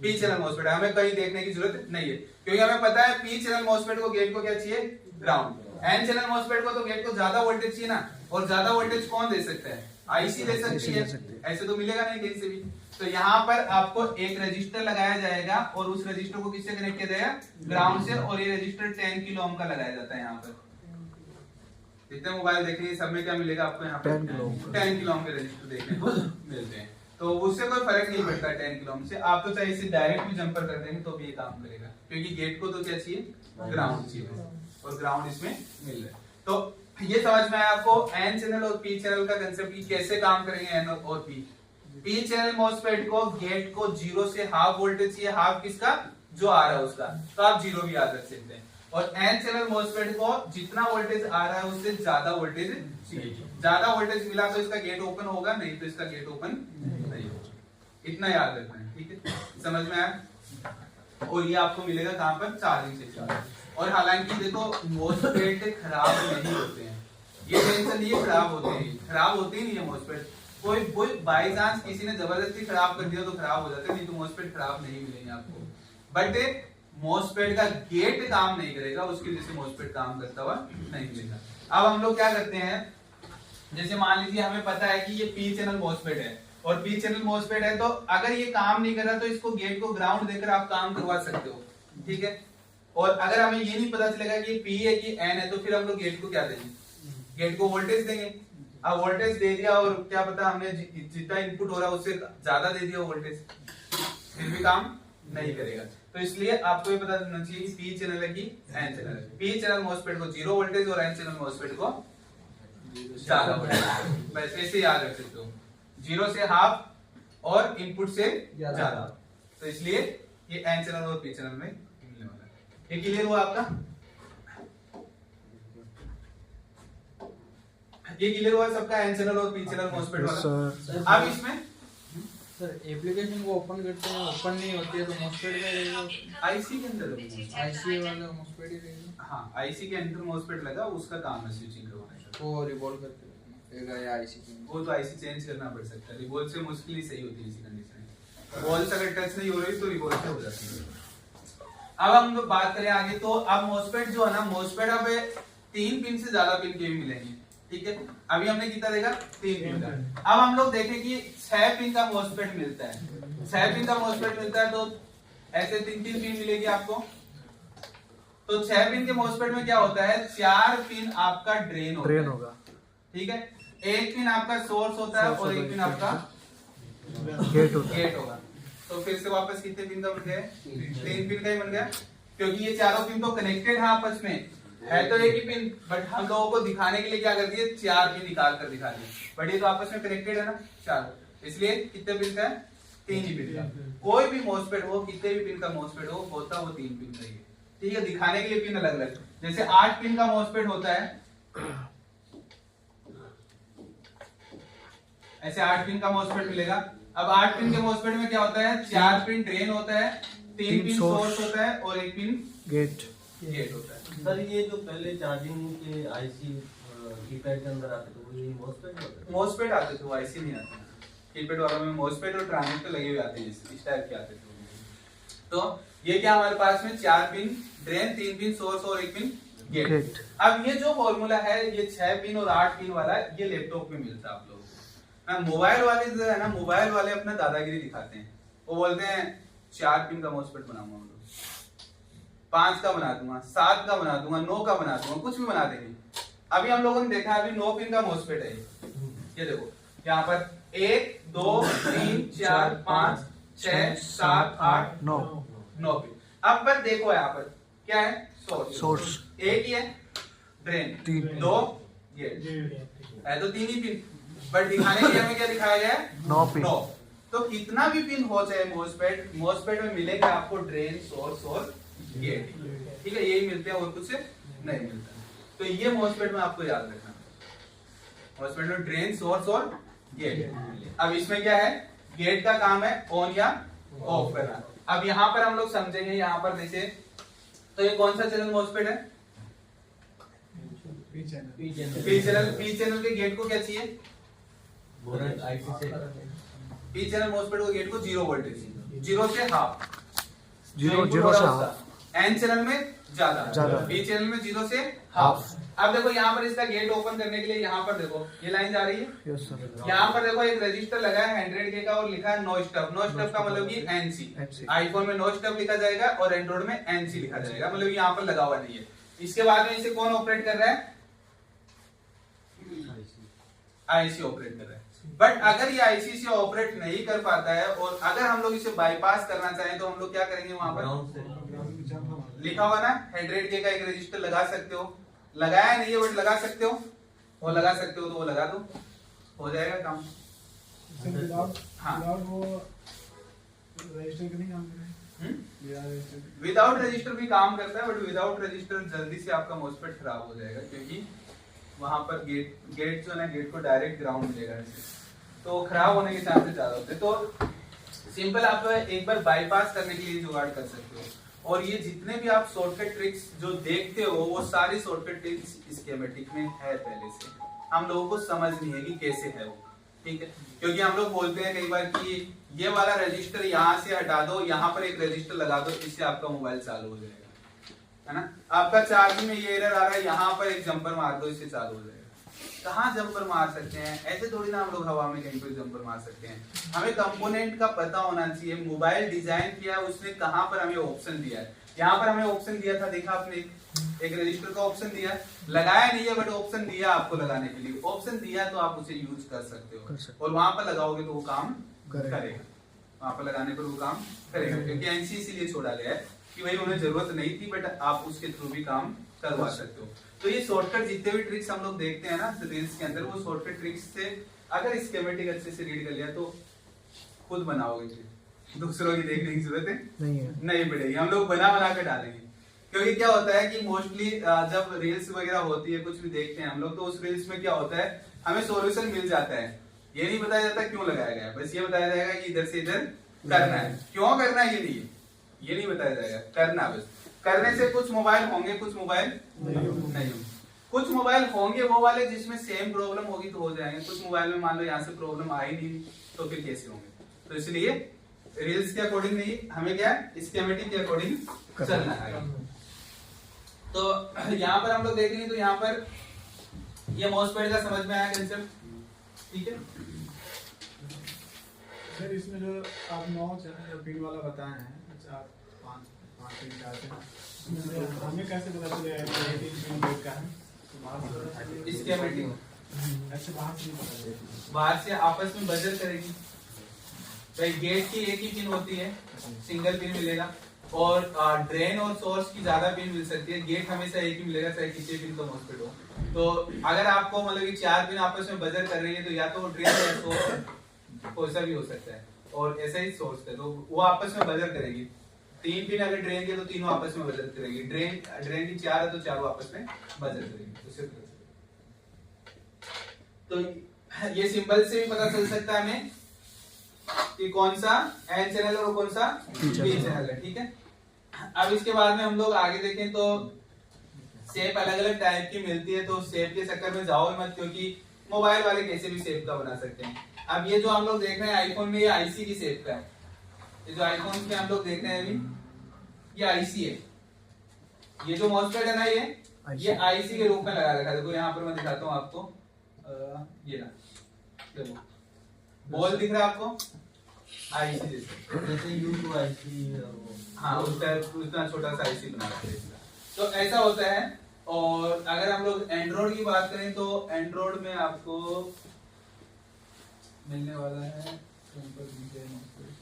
पी चैनल मॉसफेट है, हमें कहीं देखने की जरूरत नहीं है, क्योंकि हमें पता है पी चैनल मॉसफेट को गेट को क्या चाहिए? ग्राउंड। एन चैनल मॉसफेट को तो गेट को ज्यादा वोल्टेज चाहिए ना, और ज्यादा वोल्टेज कौन दे सकता है? आईसी दे सकती है, ऐसे तो मिलेगा नहीं कहीं से भी। तो यहाँ पर आपको एक रजिस्टर लगाया जाएगा और उस रजिस्टर को किससे कनेक्ट किया जाएगा? ग्राउंड से, और ये रजिस्टर 10 किलो ओम का लगाया जाता है। यहाँ पर जितने मोबाइल देखेंगे सब में क्या मिलेगा आपको? यहाँ पर 10 किलो ओम के रजिस्टर देखने को मिलते हैं, तो उससे कोई फर्क नहीं पड़ता 10 किलो ओम से। आप तो चाहे इसे डायरेक्ट भी जंपर कर देंगे तो भी ये काम करेगा, क्योंकि गेट को तो क्या चाहिए? ग्राउंड चाहिए, और ग्राउंड इसमें मिल रहा है। तो ये समझ में आया आपको एन चैनल और पी चैनल का कंसेप्ट की कैसे काम करेंगे एन और पी। पी चैनल मॉसफेट को गेट को 0 से हाफ वोल्टेज चाहिए, हाफ किसका? जो आ रहा है उसका, तो आप 0 भी याद रख सकते हैं। और एन चैनल मॉसफेट को जितना वोल्टेज आ रहा है उससे ज्यादा वोल्टेज चाहिए। ज्यादा वोल्टेज मिला तो इसका गेट ओपन होगा, नहीं तो इसका गेट ओपन नहीं होगा। इतना याद रखना है, ठीक है? समझ में आया? और ये आपको मिलेगा कहां पर? Charging section. और हालांकि देखो मॉसफेट खराब नहीं होते हैं, ये टेंशन नहीं है, खराब होते हैं, खराब होते ही नहीं है मॉसफेट। कोई बाई चांस किसी ने जबरदस्ती खराब कर दिया तो खराब हो जाते हैं, नहीं तो मॉसफेट खराब नहीं मिलेंगे आपको। बट मॉसफेट का गेट काम नहीं करेगा, उसकी वजह से मॉसफेट काम करता हुआ नहीं मिलेगा। अब हम लोग क्या करते हैं, जैसे मान लीजिए हमें पता है कि ये पी चैनल मॉसफेट है, और पी चैनल मॉसफेट है, तो अगर ये काम नहीं कर रहा तो इसको गेट को ग्राउंड देकर आप काम करवा सकते हो, ठीक है? और अगर हमें ये नहीं पता चलेगा कि पी है कि एन है, तो फिर हम लोग गेट को क्या देंगे? गेट को वोल्टेज देंगे। अब वोल्टेज दे दिया और क्या पता हमने जितना इनपुट हो रहा है उससे ज्यादा दे दिया वोल्टेज, फिर भी काम नहीं करेगा। तो इसलिए आपको ये पता होना चाहिए कि पी चैनल है कि एन चैनल है। पी चैनल मॉसफेट को 0 वोल्टेज और एन चैनल मॉसफेट को ज्यादा वोल्टेज, बस ऐसे याद रख सकते हो, 0 से हाफ और इनपुट से ज्यादा। तो इसलिए ये एन चैनल और पी चैनल में मिलने वाला है। ये क्लियर हुआ आपका? ये क्लियर हुआ सबका? एन चैनल और पी चैनल मॉसफेट वाला। अब इसमें सर एप्लीकेशन को ओपन करते हैं, ओपन नहीं होती है तो मॉसफेट में रहेगा, आईसी के अंदर होगा। आईसी वाला मॉसफेट ही रहेगा। हाँ, आईसी के अंदर मॉसफेट लगा, उसका काम है स्विचिंग करवाना। वो रिवॉल्व करते रहेगा या आईसी वो तो आईसी चेंज करना पड़ सकता है, रिवॉल्व से मुश्किल ही सही होती है इसी कंडीशन में। वॉल से अगर टच नहीं हो रही तो रिवॉल्व से हो जाती है। अब हम लोग बात करें आगे, तो अब मॉसफेट जो है ना, मॉसफेट अब 3 पिन से ज्यादा पिन के भी मिलेंगे, ठीक है? अभी हमने कितना देखा? 3 पिन का। अब हम लोग देखें कि 6 पिन का मॉसफेट मिलता है। 6 पिन का मॉसफेट मिलता है तो ऐसे 3-3 पिन मिलेगी आपको। तो 6 पिन के मॉसफेट में क्या होता है? 4 पिन आपका ड्रेन होगा, ठीक है? 1 पिन आपका सोर्स होता है और 1 पिन आपका गेट होगा। तो फिर से वापस कितने पिन का बन गया? 3 पिन का ही बन गया, क्योंकि ये चारों पिन तो कनेक्टेड है आपस में, है तो एक ही पिन, बट हम लोगों को दिखाने के लिए क्या कर दिए? 4 पिन निकाल कर दिखा दिए, बट ये तो आपस में कनेक्टेड है ना 4, इसलिए कितने पिन का है? 3 ही पिन का। कोई भी मॉसफेट हो, कितने भी पिन का मॉसफेट हो, होता वो 3 पिन का ही है, ठीक है? दिखाने के लिए पिन अलग अलग, जैसे 8 पिन का मॉसफेट होता है, ऐसे 8 पिन का मॉसफेट मिलेगा। अब 8 पिन के मॉसफेट में क्या होता है? 4 पिन ड्रेन होता है, 3 पिन सोर्स होता है और 1 पिन गेट होता है। सर ये जो पहले चार्जिंग के आईसी कीपैड के अंदर आते थे वो ये मॉसफेट होते थे? मॉसफेट आते थे, वो आईसी नहीं आते। कीपैड वालों में मोस्फेट और ट्रांजिस्टर लगे हुए आते हैं, इस टाइप के आते हैं। तो ये क्या हमारे पास में 4 पिन ड्रेन, 3 पिन सोर्स और 1 पिन गेट। अब ये जो फॉर्मूला है ये 6 पिन और 8 पिन वाला, ये लैपटॉप में मिलता है आप लोगों को। ना मोबाइल वाले जो है ना, मोबाइल वाले अपना दादागिरी दिखाते हैं, वो बोलते हैं 4 पिन का मोस्फेट बनाऊंगा, 5 का बना दूंगा, 7 का बना दूंगा, 9 का बना दूंगा, कुछ भी बना देंगे। अभी हम लोगों ने देखा अभी 9 पिन का मोस्फेट है ये देखो यहाँ पर 1 2 3 4 5 6 7 8 9 9 पिन। अब पर देखो यहाँ पर क्या है, सोर्स एक ही है, ड्रेन 2 गेट है, तो 3 ही पिन, बट दिखाने के लिए हमें क्या दिखाया गया है, 9 पिन। तो कितना भी पिन हो चाहे मोस्फेट में मिलेगा आपको ड्रेन, सोर्स और गेट, ठीक है, यही मिलते हैं और कुछ नहीं मिलता। तो ये मोस्फेट में आपको याद रखना, मोस्फेट में ड्रेन, सोर्स और गेट। अब इसमें क्या है, गेट का काम है ऑन या ऑफ करना। अब यहाँ पर हम लोग समझेंगे, यहाँ पर देखिए तो ये कौन सा चैनल मोस्फेट है, पी चैनल के गेट को क्या चाहिए, पी चैनल मोस्फेट को गेट को 0 वोल्टेज, 0 से हाफ, 0 से हाफ, एन चैनल में ज्यादा, बी चैनल में 0 से हाफ। अब देखो यहाँ पर इसका गेट ओपन करने के लिए यहाँ पर देखो ये लाइन जा रही है, यस सर। यहाँ पर देखो एक रजिस्टर लगा है 100K का और लिखा है नो स्टॉप। नो स्टॉप का मतलब कि NC, आईफोन में नो स्टॉप लिखा जाएगा और एंड्रॉइड में NC लिखा जाएगा, मतलब यहाँ पर लगा हुआ नहीं है। इसके बाद में इसे कौन ऑपरेट कर रहा है, IC ऑपरेट कर रहा है। बट अगर ये IC से ऑपरेट नहीं कर पाता है और अगर हम लोग इसे बाईपास करना चाहें तो हम लोग क्या करेंगे, वहां पर लिखा हुआ ना 100K का एक रजिस्टर लगा सकते हो, लगाया नहीं है बट लगा सकते हो, वो लगा सकते हो तो वो लगा दो, हो जाएगा काम। विदाउट रजिस्टर भी काम करता है, बट विदाउट रजिस्टर जल्दी से आपका मोस्फेट खराब हो जाएगा, क्योंकि वहां पर गेट जो है ना, गेट को डायरेक्ट ग्राउंड मिलेगा, तो खराब होने के चांसेस ज्यादा होते हैं। तो सिंपल आप एक बार बाईपास करने के लिए जुगाड़ कर सकते हो। और ये जितने भी आप शॉर्टकट ट्रिक्स जो देखते हो वो सारी शॉर्टकट ट्रिक्स स्कीमेटिक में है, पहले से हम लोगों को समझ नहीं है कि कैसे है वो, ठीक है, क्योंकि हम लोग बोलते हैं कई बार कि ये वाला रजिस्टर यहाँ से हटा दो, यहाँ पर एक रजिस्टर लगा दो, इससे आपका मोबाइल चालू हो जाएगा, है ना। आपका चार्जिंग में ये एरर आ रहा है, यहाँ पर एक जंपर मार दो, इससे चालू हो जाएगा। कहाँ जंपर मार सकते हैं, ऐसे थोड़ी ना हम लोग हवा में कहीं पर जंपर मार सकते हैं। हमें कंपोनेंट का पता होना चाहिए, मोबाइल डिजाइन किया उसने कहाँ पर हमें ऑप्शन दिया है। यहाँ पर हमें ऑप्शन दिया था, देखा आपने, एक रजिस्टर का ऑप्शन दिया, लगाया नहीं है बट ऑप्शन दिया आपको लगाने के लिए, ऑप्शन दिया तो आप उसे यूज कर सकते हो और वहां पर लगाओगे तो वो काम करेगा, वहां पर लगाने पर वो काम करेगा, क्योंकि NC इसीलिए छोड़ा गया है कि भाई उन्हें जरूरत नहीं थी बट आप उसके थ्रू भी काम करवा सकते हो। तो ये शॉर्टकट जितने भी ट्रिक्स हम लोग देखते हैं ना रील्स के अंदर, वो शॉर्टकट ट्रिक्स से अगर स्कीमेटिक अच्छे से रीड कर लिया तो खुद बनाओगे, दूसरों की देखने की जरूरत नहीं पड़ेगी, हम लोग बना कर डालेंगे। क्योंकि क्या होता है कि मोस्टली जब रील्स वगैरह होती है, कुछ भी देखते हैं हम लोग, तो उस रील्स में क्या होता है, हमें सॉल्यूशन मिल जाता है, ये नहीं बताया जाता क्यों लगाया गया, बस ये बताया जाएगा कि इधर से इधर करना है, क्यों करना है ये नहीं बताया जाएगा, करना बस। करने से कुछ मोबाइल होंगे, कुछ मोबाइल नहीं होंगे, कुछ मोबाइल होंगे वो वाले जिसमें सेम प्रॉब्लम होगी तो हो जाएंगे, कुछ मोबाइल में मान लो यहाँ से प्रॉब्लम आई नहीं तो फिर कैसे होंगे। तो इसलिए रील्स के अकॉर्डिंग नहीं, हमें क्या स्कीमेटिक के अकॉर्डिंग चलना है। तो यहाँ पर हम लोग देखेंगे तो यहाँ पर ये मोस्फेट का समझ में आया कंसेप्ट, ठीक है। सर इसमें जो आप 9 चैनल पिन वाला बताए हैं, 4 5 3 4 हमें कैसे पता चलेगा कि एक पिन गेट का है, स्कीमेटिक ऐसे बाहर से नहीं पता चलेगा, बाहर से आपस में बजर करेगी भाई, गेट की एक ही पिन होती है, सिंगल पिन मिलेगा, और ड्रेन और सोर्स की ज्यादा पिन मिल सकती है, गेट हमेशा एक ही मिलेगा चाहे किसी पिन का मोस्फेट हो। तो अगर आपको मतलब कि 4 पिन आपस में बजर कर रही है तो या तो ड्रेन या सोर्स कोई सा भी हो सकता है, और ऐसा ही सोर्स है तो वो आपस में बजर करेगी। 3 पिन अगर ड्रेन के तो तीनों आपस में बजर करेगी, ड्रेन की 4 है तो चारों आपस में बजर करेगी। तो ये सिंबल से भी पता चल सकता है हमें कि कौन सा एन चैनल और कौन सा पी चैनल है, ठीक है। अब इसके बाद में हम लोग आगे देखें तो शेप अलग अलग टाइप की मिलती है, तो शेप के चक्कर में जाओ मत, क्योंकि मोबाइल वाले कैसे भी शेप का बना सकते हैं। अब ये जो हम लोग देख रहे हैं आईफोन में, ये आईसी की शेप का है। ये जो आईफोन में हम लोग देख रहे हैं अभी, ये आईसी है। ये जो मॉसफेट है ना, ये आईसी के रूप में लगा रखा है। देखो यहाँ पर मैं दिखाता हूँ आपको, ये ना देखो बॉल दिख रहा है आपको, आईसी जैसे, जैसे U2 IC और वो हाँ उसका उतना छोटा सा आईसी बना रखा है इसका। तो ऐसा होता है। और अगर हम लोग एंड्रॉइड की बात करें तो एंड्रॉइड में आपको मिलने वाला है सिंपल डिजाइन मॉसफेट।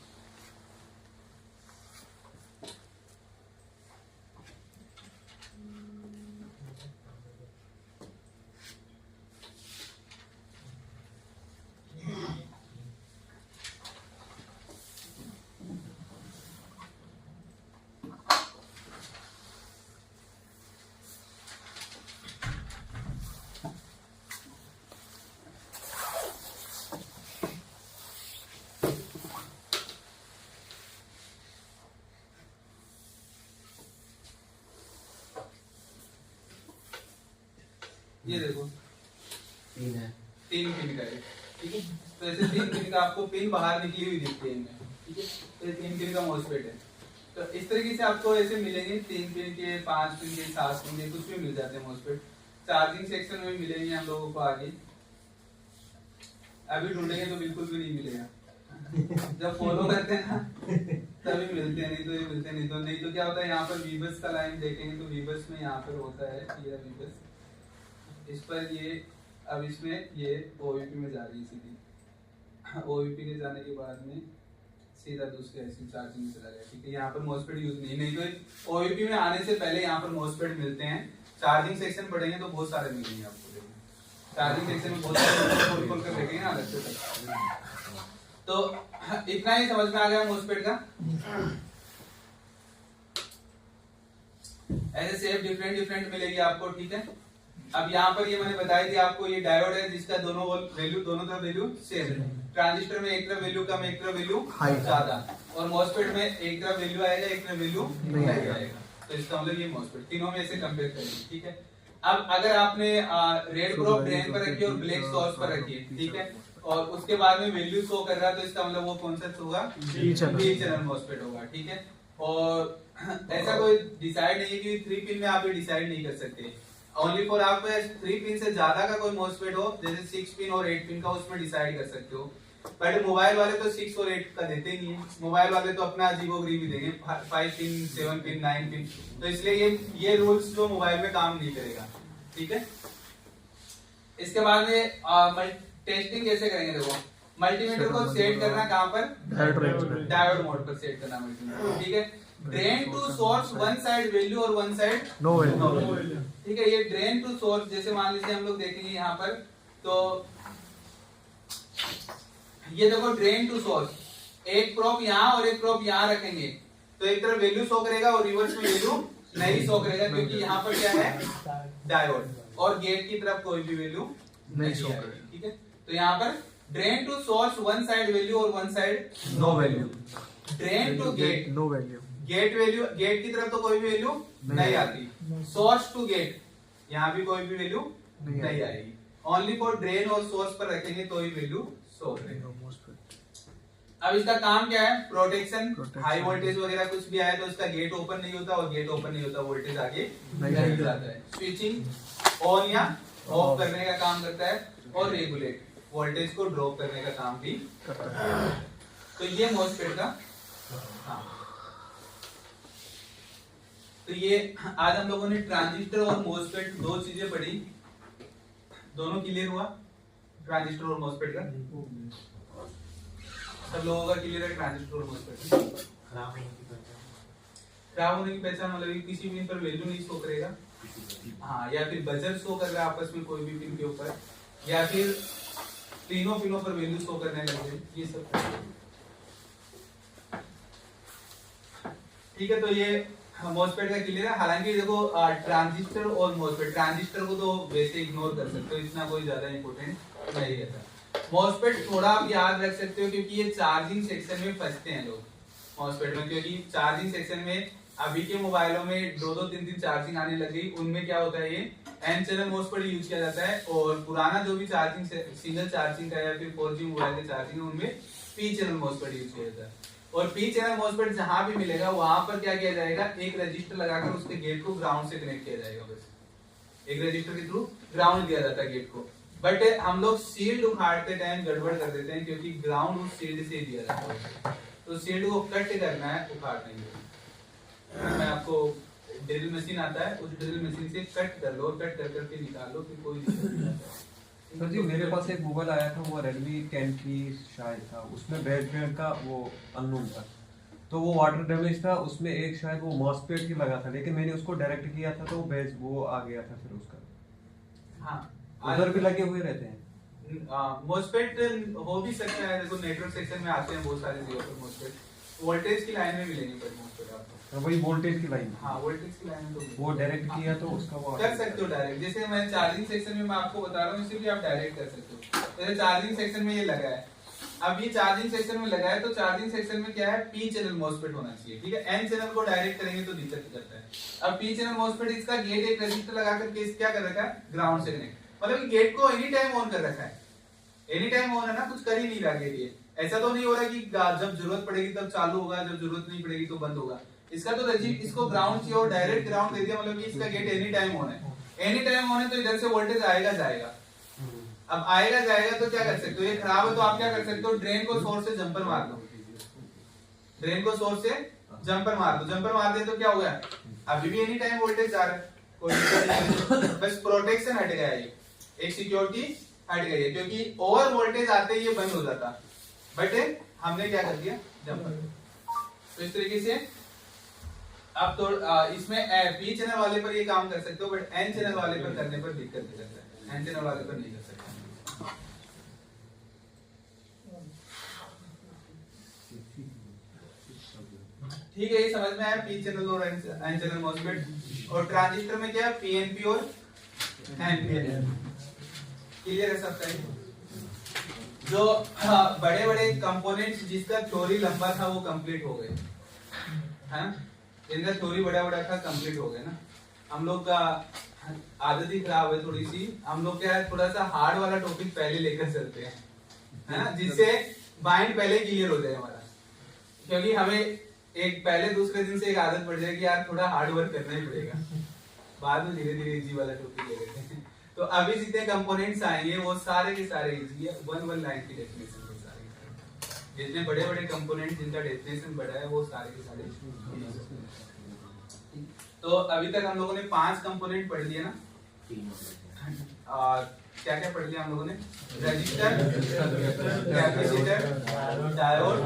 ये देखो 3 है। 3 पिन का है, ठीक है। तो ऐसे 3 पिन का आपको पिन बाहर निकली हुई दिखती है इनमें, ठीक है। तो ये 3 पिन का मॉसफेट है। तो इस तरीके से आपको ऐसे मिलेंगे 3 पिन के, 5 पिन के, 7 पिन के, कुछ भी मिल जाते हैं मॉसफेट। चार्जिंग सेक्शन में मिलेंगे हम लोगों को आगे, अभी ढूंढेंगे तो बिल्कुल भी नहीं मिलेगा। जब फॉलो करते हैं ना तभी मिलते हैं, नहीं तो ये मिलते नहीं तो क्या होता है, यहाँ पर वीबस का लाइन देखेंगे तो वीबस में यहाँ पर होता है ये वीबस, इस पर ये, अब इसमें ये ओवीपी में जा रही है सीधी। ओवीपी के जाने के बाद में सीधा दूसरे ऐसी चार्जिंग में चला गया, ठीक है। यहाँ पर मॉसफेट यूज नहीं तो ओवीपी में आने से पहले यहाँ पर मॉसफेट मिलते हैं। चार्जिंग सेक्शन पढ़ेंगे तो बहुत सारे मिलेंगे आपको, चार्जिंग सेक्शन में बहुत सारे खोल कर देखेंगे ना अलग से तक। तो इतना ही समझ में आ गया मॉसफेट का। ऐसे शेप डिफरेंट मिलेगी आपको, ठीक है। अब यहाँ पर ये मैंने बताई थी आपको, ये डायोड है जिसका दोनों तरफ वैल्यू सेम है। ट्रांजिस्टर में एक तरफ वैल्यू कम, एक तरफ वैल्यू ज्यादा, और मॉसफेट में एक तरफ वैल्यू आएगा, एक तरफ वैल्यू नहीं आएगा। तो इसका मतलब ये मॉसफेट तीनों में ऐसे कंपेयर करेंगे, ठीक है। अब अगर आपने रेड प्रोब ड्रेन पर रखी है और ब्लैक सोर्स पर रखी है, ठीक है, और उसके बाद में वैल्यू शो कर रहा है, तो इसका मतलब वो कौन सा होगा, बी चैनल मॉसफेट होगा, ठीक है। और ऐसा कोई डिसाइड नहीं है कि 3 पिन में आप ये डिसाइड नहीं कर सकते। ओनली फॉर आप 3 पिन से ज्यादा का कोई मॉसफेट हो, जैसे 6 पिन और 8 पिन का, उसमें डिसाइड कर सकते हो। बट मोबाइल वाले तो 6 और 8 का देते ही नहीं है। मोबाइल वाले तो अपना अजीबोगरीब देंगे, 5 पिन, 7 पिन, 9 पिन। तो इसलिए ये रूल्स जो मोबाइल में काम नहीं करेगा, ठीक है। इसके बाद में टेस्टिंग कैसे करेंगे, देखो मल्टीमीटर को सेट करना कहाँ पर, डायोड मोड पर सेट करना मल्टीमीटर, ठीक है। Drain to source, one side value और वन साइड नो वैल्यू, ठीक है। ये ड्रेन टू सोर्स, जैसे मान लीजिए हम लोग देखेंगे यहाँ पर, तो ये देखो ड्रेन टू सोर्स, एक प्रोब यहाँ और एक प्रोब यहाँ रखेंगे, तो एक तरफ वैल्यू शो करेगा और रिवर्स में वैल्यू नहीं शो करेगा, क्योंकि यहाँ पर क्या है, डायोड, और गेट की तरफ कोई भी वैल्यू नहीं शो करेगी, ठीक है। तो यहाँ पर drain to source, one side value और one side no value. Drain to gate, no value, gate value, gate की तरफ तो कोई भी वैल्यू नहीं आती। सोर्स टू गेट, यहाँ भी कोई भी वैल्यू नहीं आएगी। ओनली फॉर ड्रेन और सोर्स पर रखेंगे तो ही वैल्यू शो करेगा। अब इसका काम क्या है, प्रोटेक्शन। हाई वोल्टेज वगैरह कुछ भी आए तो इसका गेट ओपन नहीं होता, और गेट ओपन नहीं होता वोल्टेज आगे नहीं जाता है। स्विचिंग ऑन या ऑफ करने का काम करता है, और रेगुलेट, वोल्टेज को ड्रॉप करने का काम भी करता है। तो ये मॉसफेट का काम। तो ये आज हम लोगों ने ट्रांजिस्टर और मॉसफेट दो चीजें पढ़ी, दोनों क्लियर हुआ, ट्रांजिस्टर और मॉसफेट का सब लोगों का क्लियर है। ट्रांजिस्टर और मॉसफेट खराब होने की पहचान मतलब किसी पिन पर वैल्यू नहीं शो करेगा, हाँ, या फिर बजर शो कर रहा है आपस में कोई भी पिन के ऊपर, या फिर तीनों पिनों पर वैल्यू शो करने लगे, ये सब, ठीक है। तो ये मॉसफेट का क्लियर है। हालांकि देखो ट्रांजिस्टर और मॉसफेट, ट्रांजिस्टर को तो वैसे इग्नोर कर सकते हो, इतना कोई ज्यादा इंपॉर्टेंट नहीं रहता। मॉसफेट थोड़ा आप याद रख सकते हो, क्योंकि ये चार्जिंग सेक्शन में फंसते हैं लोग मॉसफेट में, क्योंकि चार्जिंग सेक्शन में अभी के मोबाइलों में 2-2-3-3 चार्जिंग आने लग गई, उनमें क्या होता है, ये एन चैनल मोस्टपेड यूज किया जाता है। और पुराना जो भी चार्जिंग सिंगल चार्जिंग का या फिर 4G मोबाइल के चार्जिंग है, उनमें पी चैनल मोस्टपेड यूज किया जाता है। और पी चैनल मोस्टपेड जहां भी मिलेगा वहां पर क्या किया जाएगा, एक रजिस्टर लगाकर उसके गेट को ग्राउंड से कनेक्ट किया जाएगा। बस एक रजिस्टर के थ्रू ग्राउंड दिया जाता है गेट को। बट हम लोग शील्ड उखाड़ते टाइम गड़बड़ कर देते हैं, क्योंकि ग्राउंड उस शील्ड से दिया जाता है, तो शील्ड को कट करना है, उखाड़ नहीं है। मैं आपको ड्रिल मशीन आता है, उस ड्रिल मशीन से कट कर लो, कट कर करके निकाल लो, फिर कोई दिक्कत नहीं आता है। सर जी मेरे पास एक मोबाइल आया था, वो Redmi 10 की शायद था, उसमें बेसबैंड का वो अननोन था, तो वो वाटर डैमेज था, उसमें एक शायद वो मॉसफेट की लगा था, लेकिन मैंने उसको डायरेक्ट किया था तो वो आ गया था फिर उसका। हाँ, उधर भी लगे हुए रहते हैं। मोस्फेट हो भी सकता है, देखो नेटवर्क सेक्शन में आते हैं बहुत सारे जगह पर मोस्फेट, वोल्टेज की लाइन में मिलेंगे पर मोस्फेट आपको। तो वही वोल्टेज की लाइन, हाँ, वोल्टेज की लाइन में तो वो डायरेक्ट किया तो उसका वो कर सकते हो डायरेक्ट। जैसे मैं चार्जिंग सेक्शन में मैं आपको बता रहा हूँ, इसे भी आप डायरेक्ट कर सकते हो। जैसे चार्जिंग सेक्शन में ये लगा है, अब ये चार्जिंग सेक्शन में लगा है, तो चार्जिंग सेक्शन में क्या है, पी चैनल मोस्फेट होना चाहिए, ठीक है। एन चैनल को डायरेक्ट करेंगे तो दिक्कत करता है। अब पी चैनल मोस्फेट, इसका गेट एक रजिस्टर लगा करके क्या कर रखा है, ग्राउंड से कनेक्ट, मतलब गेट को एनी टाइम ऑन कर रखा है। एनी टाइम ऑन है ना, कुछ कर ही नहीं रहा गेट। ये ऐसा तो नहीं हो रहा कि जब जरूरत पड़ेगी तब चालू होगा, जब जरूरत नहीं पड़ेगी तो बंद होगा। इसका तो इसको ग्राउंड चाहिए और डायरेक्ट ग्राउंड दे दिया, मतलब कि इसका गेट एनी टाइम ऑन है। एनी टाइम ऑन है तो इधर से वोल्टेज आएगा जाएगा। अब आएगा जाएगा तो क्या कर सकते हो, ये खराब है तो आप क्या कर सकते हो, ड्रेन को सोर्स से जंपर मार दो, ड्रेन को सोर्स से जंपर मार दो। जंपर मार दे तो क्या होगा, अभी भी एनी टाइम वोल्टेज जा रहा है, कोई दिक्कत नहीं है। बस प्रोटेक्शन हट गया, ये एक सिक्योरिटी हट गई है, क्योंकि ओवर वोल्टेज आते ही ये बंद हो जाता, बट हमने क्या कर दिया, जंपर। तो इस तरीके से अब तो इसमें पी चैनल वाले पर ये काम कर सकते हो, बट एन चैनल वाले पर करने पर दिक्कत हो जाता है, एन चैनल वाले पर नहीं कर सकते। ठीक है, ये समझ में आया, पी चैनल और एन चैनल मॉसफेट। और ट्रांजिस्टर में क्या है, पीएनपी और एनपीएन। क्लियर है सबका? जो बड़े बड़े कंपोनेंट्स जिसका थ्योरी लंबा था वो कंप्लीट हो गए, है इनका थ्योरी बड़ा बड़ा था, कंप्लीट हो गया ना। हम लोग का आदत ही खराब है थोड़ी सी, हम लोग क्या है थोड़ा सा हार्ड वाला टॉपिक पहले लेकर चलते हैं, है ना, जिससे माइंड पहले क्लियर हो जाए हमारा। क्योंकि हमें एक पहले दूसरे दिन से एक आदत पड़ जाएगी, यार थोड़ा हार्ड वर्क करना ही पड़ेगा, बाद में धीरे धीरे इजी वाला टॉपिक ले लेते हैं। तो अभी जितने कंपोनेंट्स आएंगे वो सारे के सारे इजी है, 1 लाइन की डेफिनेशन है सारे। जितने बड़े बड़े कंपोनेंट जिनका डेफिनेशन बड़ा है वो सारे के सारे। तो अभी तक हम लोगों ने 5 कंपोनेंट पढ़ लिए ना, और क्या क्या पढ़ लिया हम लोगों ने, रजिस्टर, कैपेसिटर, डायोड,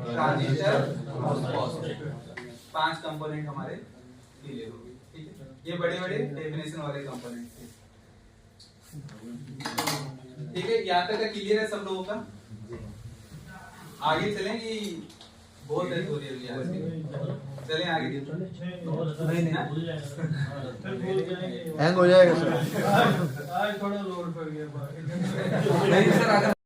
ट्रांजिस्टर और मॉसफेट। 5 कंपोनेंट हमारे क्लियर हो गए, ठीक है। ये बड़े बड़े डेफिनेशन वाले कंपोनेंट थे, ठीक है। यहाँ तक का क्लियर है सब लोगों का? आगे चलें कि बहुत देर हो रही है, चलें आगे। हैंग हो जाएगा सर। आज थोड़ा लोड पड़ गया। नहीं सर, अगर